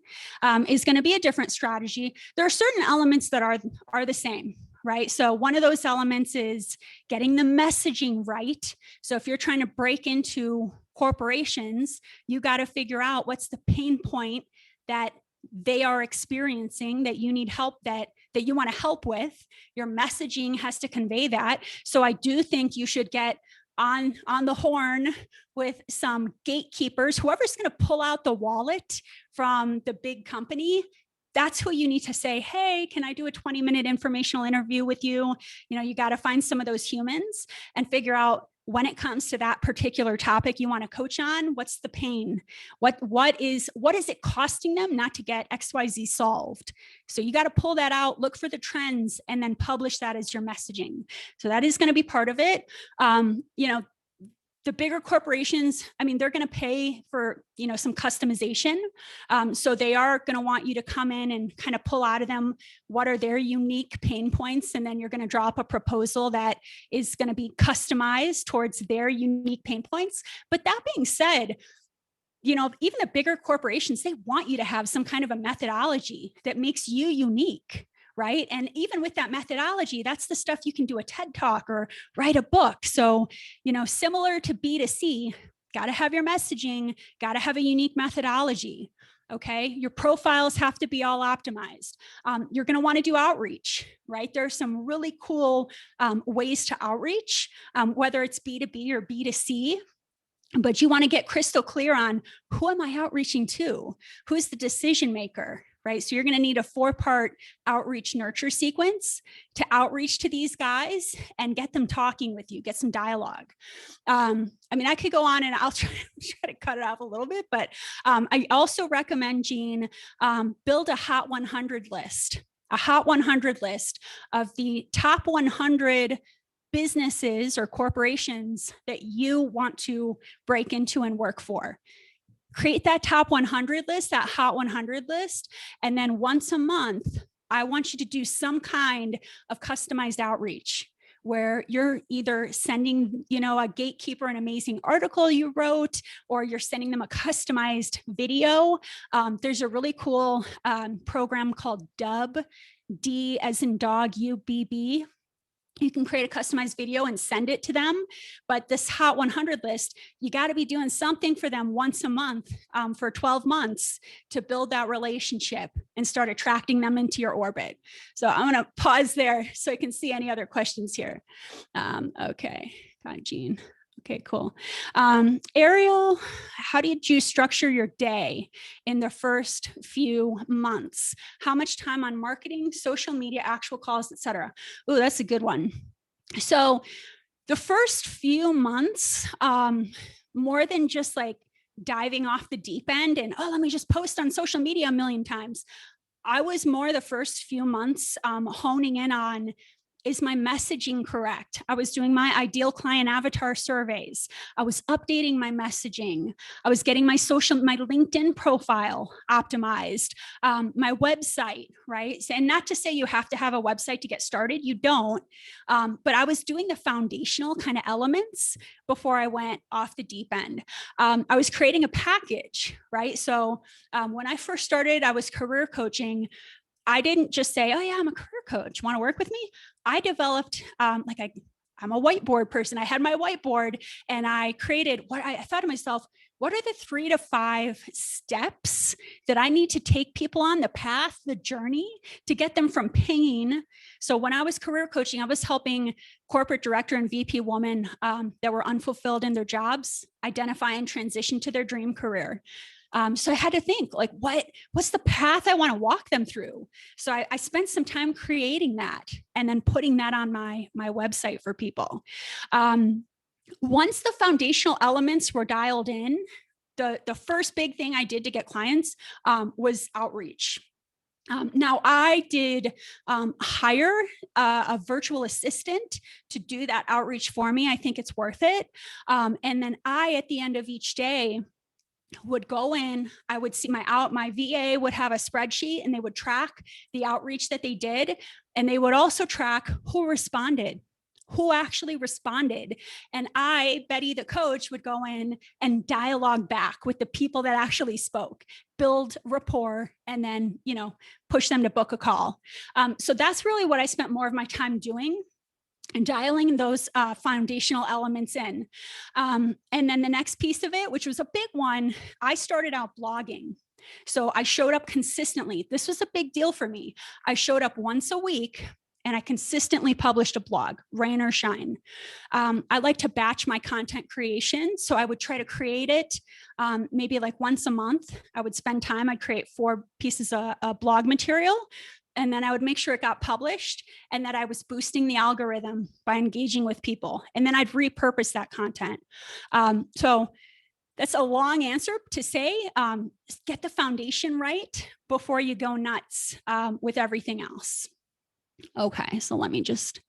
A: is going to be a different strategy. There are certain elements that are the same, right? So one of those elements is getting the messaging right. So if you're trying to break into corporations, you got to figure out what's the pain point that they are experiencing that you need help, that you want to help with. Your messaging has to convey that. So I do think you should get on the horn with some gatekeepers, whoever's going to pull out the wallet from the big company. That's who you need to say, hey, can I do a 20-minute informational interview with you? You got to find some of those humans and figure out, when it comes to that particular topic you want to coach on, what's the pain? What is it costing them not to get XYZ solved? So you got to pull that out, look for the trends, and then publish that as your messaging. So that is going to be part of it. The bigger corporations, they're going to pay for, some customization. So they are going to want you to come in and kind of pull out of them what are their unique pain points. And then you're going to draw up a proposal that is going to be customized towards their unique pain points. But that being said, even the bigger corporations, they want you to have some kind of a methodology that makes you unique. Right. And even with that methodology, that's the stuff you can do a TED Talk or write a book. So, similar to B2C, got to have your messaging, got to have a unique methodology. Okay. Your profiles have to be all optimized. You're going to want to do outreach, right? There's some really cool ways to outreach, whether it's B2B or B2C. But you want to get crystal clear on, who am I outreaching to? Who's the decision maker? Right. So you're going to need a 4-part outreach nurture sequence to outreach to these guys and get them talking with you, get some dialogue. I could go on and I'll try to cut it off a little bit, but I also recommend, Jean, build a hot 100 list, of the top 100 businesses or corporations that you want to break into and work for. Create that top 100 list, that hot 100 list. And then once a month, I want you to do some kind of customized outreach where you're either sending, a gatekeeper an amazing article you wrote, or you're sending them a customized video. There's a really cool program called Dub, D as in dog, UBB. You can create a customized video and send it to them. But this hot 100 list, you got to be doing something for them once a month for 12 months to build that relationship and start attracting them into your orbit. So I'm going to pause there so I can see any other questions here. Okay, got it, Jean. Okay, cool. Ariel, how did you structure your day in the first few months? How much time on marketing, social media, actual calls, etc.? Oh, that's a good one. So the first few months, more than just like diving off the deep end and, let me just post on social media a million times. I was more the first few months honing in on, is my messaging correct? I was doing my ideal client avatar surveys. I was updating my messaging. I was getting my LinkedIn profile optimized, my website, right? And not to say you have to have a website to get started, you don't. But I was doing the foundational kind of elements before I went off the deep end. I was creating a package, right? So when I first started, I was career coaching. I didn't just say, I'm a career coach. Want to work with me? I developed, I'm a whiteboard person. I had my whiteboard and I created I thought to myself, what are the 3 to 5 steps that I need to take people on the path, the journey to get them from pain? So when I was career coaching, I was helping corporate director and VP women that were unfulfilled in their jobs identify and transition to their dream career. So I had to think, like, what's the path I want to walk them through? So I spent some time creating that and then putting that on my website for people. Once the foundational elements were dialed in, the first big thing I did to get clients was outreach. Now I did hire a virtual assistant to do that outreach for me. I think it's worth it. And then at the end of each day, would go in, I would see my VA would have a spreadsheet and they would track the outreach that they did. And they would also track who responded, who actually responded. And I, Betty, the coach, would go in and dialogue back with the people that actually spoke, build rapport, and then, push them to book a call. So that's really what I spent more of my time doing, and dialing those foundational elements in. And then the next piece of it, which was a big one, I started out blogging. So I showed up consistently. This was a big deal for me. I showed up once a week and I consistently published a blog, rain or shine. I like to batch my content creation. So I would try to create it maybe like once a month. I would spend time, I'd create 4 pieces of blog material. And then I would make sure it got published and that I was boosting the algorithm by engaging with people. And then I'd repurpose that content. So that's a long answer to say, get the foundation right before you go nuts with everything else. Okay, so let me just,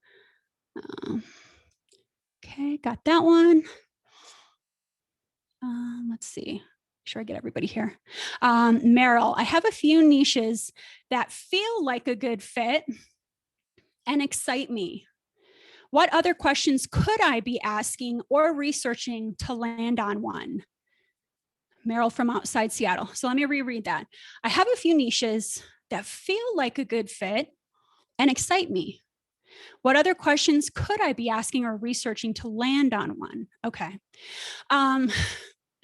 A: okay, got that one. Let's see, make sure I get everybody here. Meryl, I have a few niches that feel like a good fit and excite me. What other questions could I be asking or researching to land on one? Meryl from outside Seattle. So let me reread that. I have a few niches that feel like a good fit and excite me. What other questions could I be asking or researching to land on one? Okay.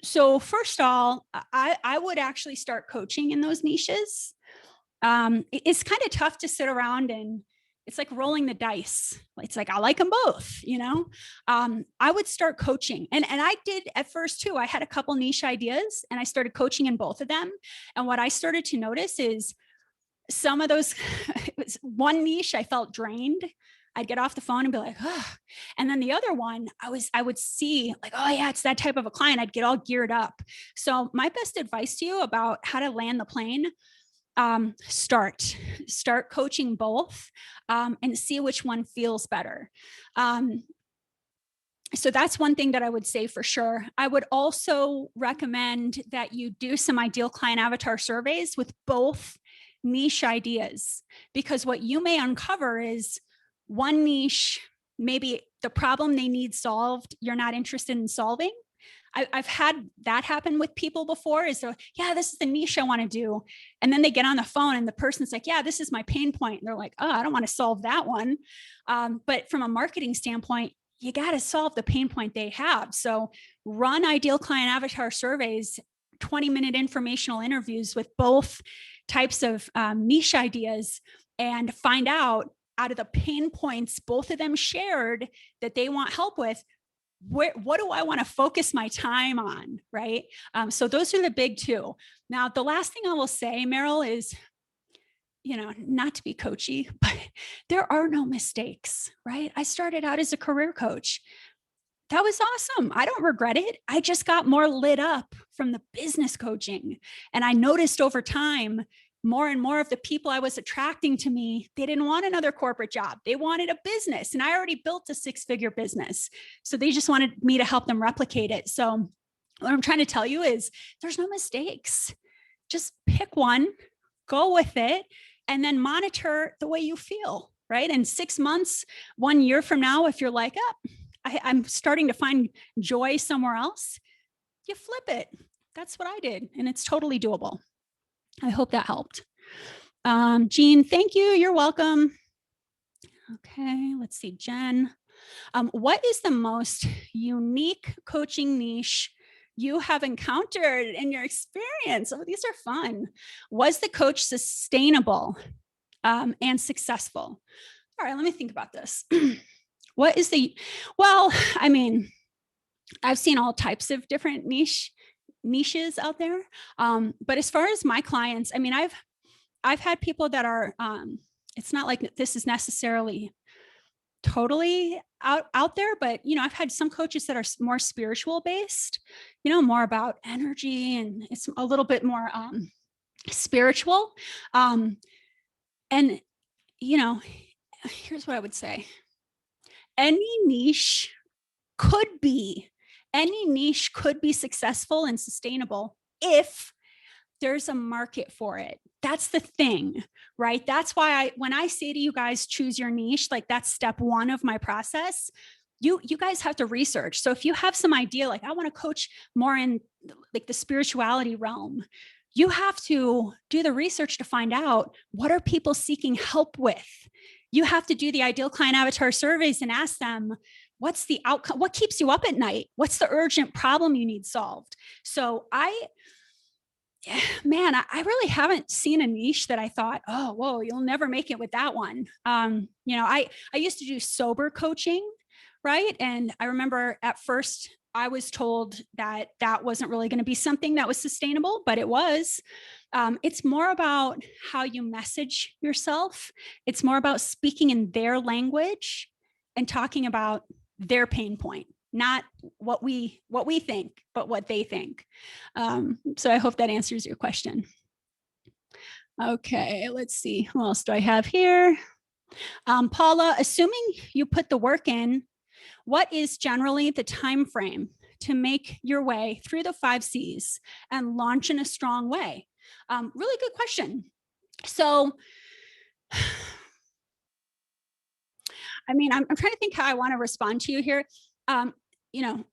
A: So first of all, I would actually start coaching in those niches. It's kind of tough to sit around and it's like rolling the dice. It's like, I like them both, you know? I would start coaching. And I did at first too. I had a couple niche ideas and I started coaching in both of them. And what I started to notice is some of those, it was one niche I felt drained. I'd get off the phone and be like, oh. And then the other one, I would see like, oh yeah, it's that type of a client. I'd get all geared up. So my best advice to you about how to land the plane, start coaching both and see which one feels better. So that's one thing that I would say for sure. I would also recommend that you do some ideal client avatar surveys with both niche ideas, because what you may uncover is one niche, maybe the problem they need solved, you're not interested in solving. I've had that happen with people before is, yeah, this is the niche I want to do. And then they get on the phone and the person's like, yeah, this is my pain point. And they're like, oh, I don't want to solve that one. But from a marketing standpoint, you got to solve the pain point they have. So run ideal client avatar surveys, 20-minute informational interviews with both types of niche ideas and find out of the pain points both of them shared that they want help with, what do I want to focus my time on, right? So those are the big two. Now, the last thing I will say, Meryl, is, you know, not to be coachy, but there are no mistakes, right? I started out as a career coach. That was awesome. I don't regret it. I just got more lit up from the business coaching. And I noticed over time, more and more of the people I was attracting to me, they didn't want another corporate job. They wanted a business. And I already built a 6-figure business. So they just wanted me to help them replicate it. So what I'm trying to tell you is there's no mistakes. Just pick one, go with it, and then monitor the way you feel, right? And 6 months, 1 year from now, if you're like, I'm starting to find joy somewhere else, you flip it. That's what I did. And it's totally doable. I hope that helped. Jean, thank you. You're welcome. Okay, let's see, Jen. What is the most unique coaching niche you have encountered in your experience? Oh, these are fun. Was the coach sustainable and successful? All right, let me think about this. What is well, I mean, I've seen all types of different niches out there. But as far as my clients, I mean, I've had people that are, it's not like this is necessarily totally out there, but, you know, I've had some coaches that are more spiritual based, you know, more about energy, and it's a little bit more spiritual. And, you know, here's what I would say. Any niche could be successful and sustainable if there's a market for it. That's the thing, right? That's why when I say to you guys, choose your niche, like that's step 1 of my process. You guys have to research. So if you have some idea, like I want to coach more in like the spirituality realm, you have to do the research to find out what are people seeking help with. You have to do the ideal client avatar surveys and ask them, what's the outcome? What keeps you up at night? What's the urgent problem you need solved? So yeah, man, I really haven't seen a niche that I thought, oh, whoa, you'll never make it with that one. I used to do sober coaching, right? And I remember at first I was told that that wasn't really going to be something that was sustainable, but it was. It's more about how you message yourself. It's more about speaking in their language and talking about their pain point, not what we think, but what they think. So I hope that answers your question. Okay, let's see. Who else do I have here? Paula, assuming you put the work in, what is generally the time frame to make your way through the 5 C's and launch in a strong way? Really good question. So, I mean, I'm trying to think how I want to respond to you here. You know,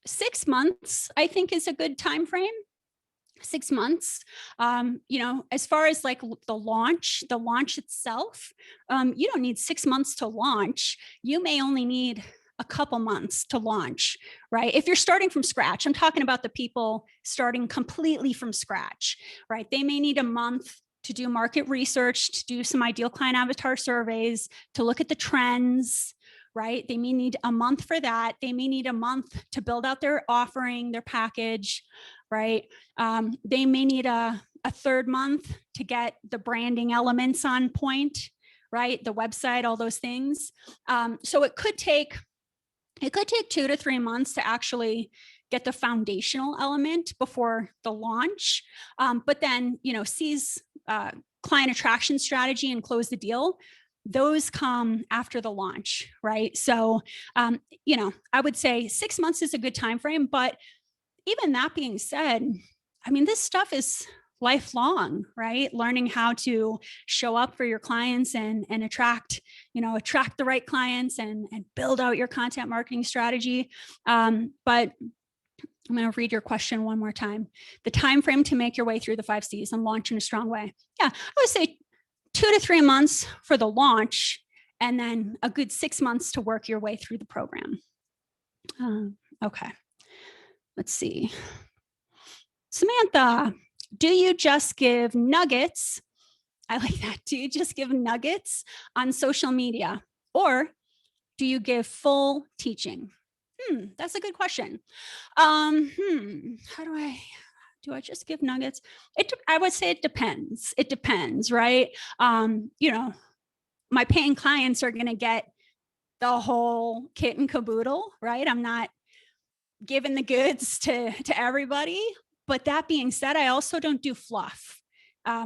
A: 6 months, I think, is a good time frame. 6 months. As far as like the launch itself, you don't need 6 months to launch. You may only need a couple months to launch, right? If you're starting from scratch, I'm talking about the people starting completely from scratch, right? They may need a month to do market research, to do some ideal client avatar surveys, to look at the trends, right? They may need a month for that. They may need a month to build out their offering, their package, right? They may need a third month to get the branding elements on point, right? The website, all those things. So it could take 2 to 3 months to actually get the foundational element before the launch. But then, seize client attraction strategy and close the deal. Those come after the launch, right? So, I would say 6 months is a good time frame. But even that being said, I mean, this stuff is lifelong, right? Learning how to show up for your clients and attract the right clients and build out your content marketing strategy. But I'm going to read your question one more time. The time frame to make your way through the 5 C's and launch in a strong way. Yeah, I would say 2 to 3 months for the launch, and then a good 6 months to work your way through the program. Okay, let's see. Samantha, do you just give nuggets? I like that. Do you just give nuggets on social media, or do you give full teaching? That's a good question. How do I just give nuggets? I would say it depends. It depends, right? My paying clients are going to get the whole kit and caboodle, right? I'm not giving the goods to everybody. But that being said, I also don't do fluff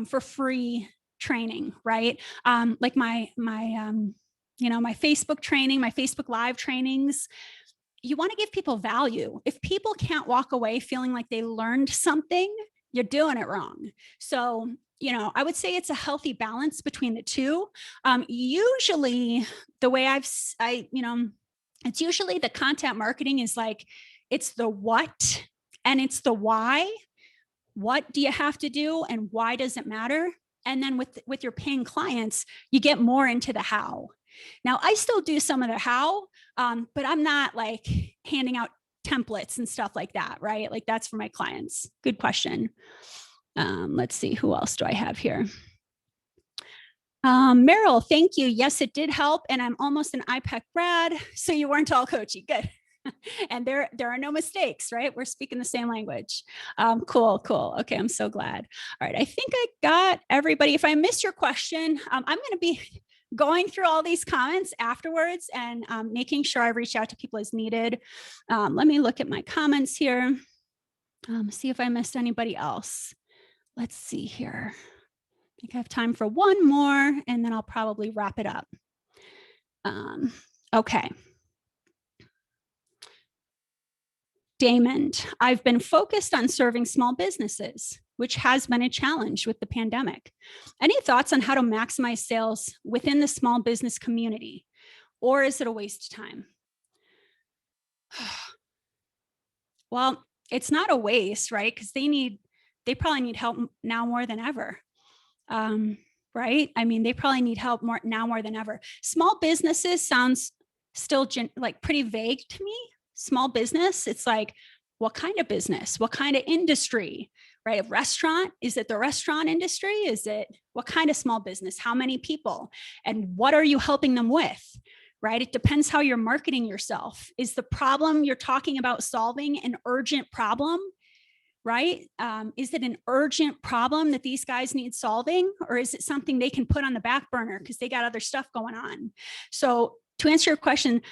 A: for free training, right? Like my Facebook training, my Facebook Live trainings, you want to give people value. If people can't walk away feeling like they learned something, you're doing it wrong. So, I would say it's a healthy balance between the two. Usually the way it's usually the content marketing is like, it's the what and it's the why. What do you have to do and why does it matter? And then with your paying clients, you get more into the how. Now, I still do some of the how, but I'm not like handing out templates and stuff like that, right? Like that's for my clients. Good question. Let's see, who else do I have here? Meryl, thank you. Yes, it did help. And I'm almost an IPEC grad, so you weren't all coachy. Good. And there are no mistakes, right? We're speaking the same language. Cool. Okay, I'm so glad. All right, I think I got everybody. If I missed your question, I'm going to be going through all these comments afterwards and making sure I reach out to people as needed. Let me look at my comments here. See if I missed anybody else. Let's see here. I think I have time for one more, and then I'll probably wrap it up. Okay. Damon, I've been focused on serving small businesses, which has been a challenge with the pandemic. Any thoughts on how to maximize sales within the small business community, or is it a waste of time? Well, it's not a waste, right? Because they probably need help now more than ever. Right? I mean, they probably need help more than ever. Small businesses sounds still like pretty vague to me. Small business, it's like What kind of business? What kind of industry? Right? A restaurant? Is it the restaurant industry? Is it what kind of small business? How many people? And what are you helping them with? Right? It depends how you're marketing yourself. Is the problem you're talking about solving an urgent problem? Right? Is it an urgent problem that these guys need solving, or is it something they can put on the back burner because they got other stuff going on? So to answer your question,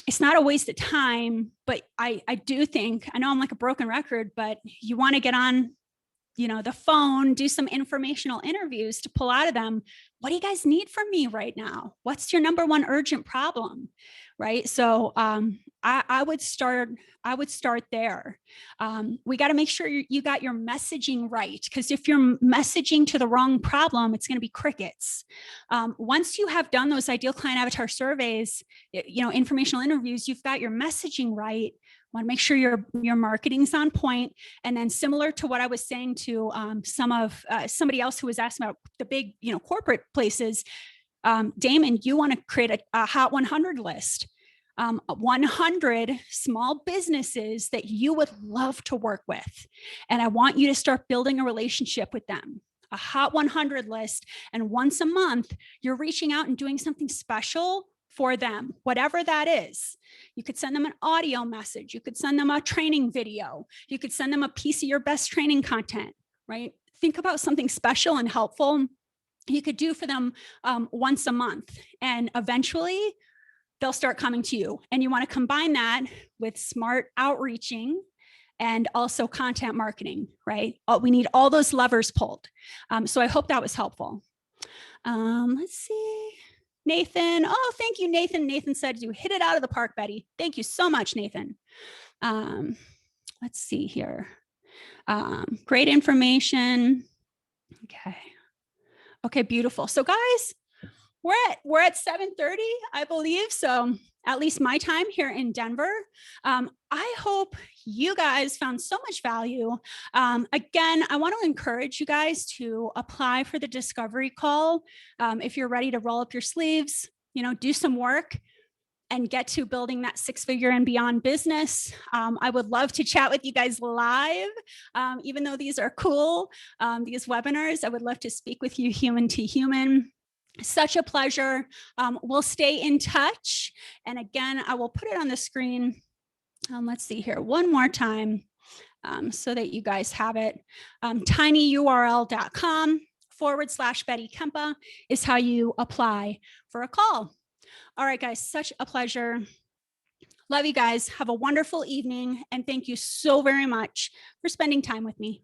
A: it's not a waste of time, but I do think, I know I'm like a broken record, but you want to get on, the phone, do some informational interviews to pull out of them. What do you guys need from me right now? What's your number one urgent problem? Right. So I would start there. We got to make sure you got your messaging right, because if you're messaging to the wrong problem, it's going to be crickets. Once you have done those ideal client avatar surveys, informational interviews, you've got your messaging right. Want to make sure your marketing's on point. And then similar to what I was saying to somebody else who was asking about the big, corporate places, Damon, you want to create a Hot 100 list. 100 small businesses that you would love to work with. And I want you to start building a relationship with them. A Hot 100 list. And once a month, you're reaching out and doing something special for them, whatever that is. You could send them an audio message. You could send them a training video. You could send them a piece of your best training content, right? Think about something special and helpful you could do for them once a month. And eventually they'll start coming to you. And you want to combine that with smart outreaching and also content marketing, right? We need all those levers pulled. So I hope that was helpful. Let's see. Nathan. Oh, thank you, Nathan. Nathan said you hit it out of the park, Betty. Thank you so much, Nathan. Let's see here. Great information. Okay, beautiful. So guys, we're at 7:30, I believe. So at least my time here in Denver. I hope you guys found so much value. Again, I want to encourage you guys to apply for the discovery call. If you're ready to roll up your sleeves, do some work and get to building that 6-figure and beyond business. I would love to chat with you guys live. Even though these are cool, these webinars, I would love to speak with you human to human. Such a pleasure. We'll stay in touch. And again, I will put it on the screen. Let's see here one more time so that you guys have it. tinyurl.com/Betty Kempa is how you apply for a call. All right, guys, such a pleasure. Love you guys. Have a wonderful evening. And thank you so very much for spending time with me.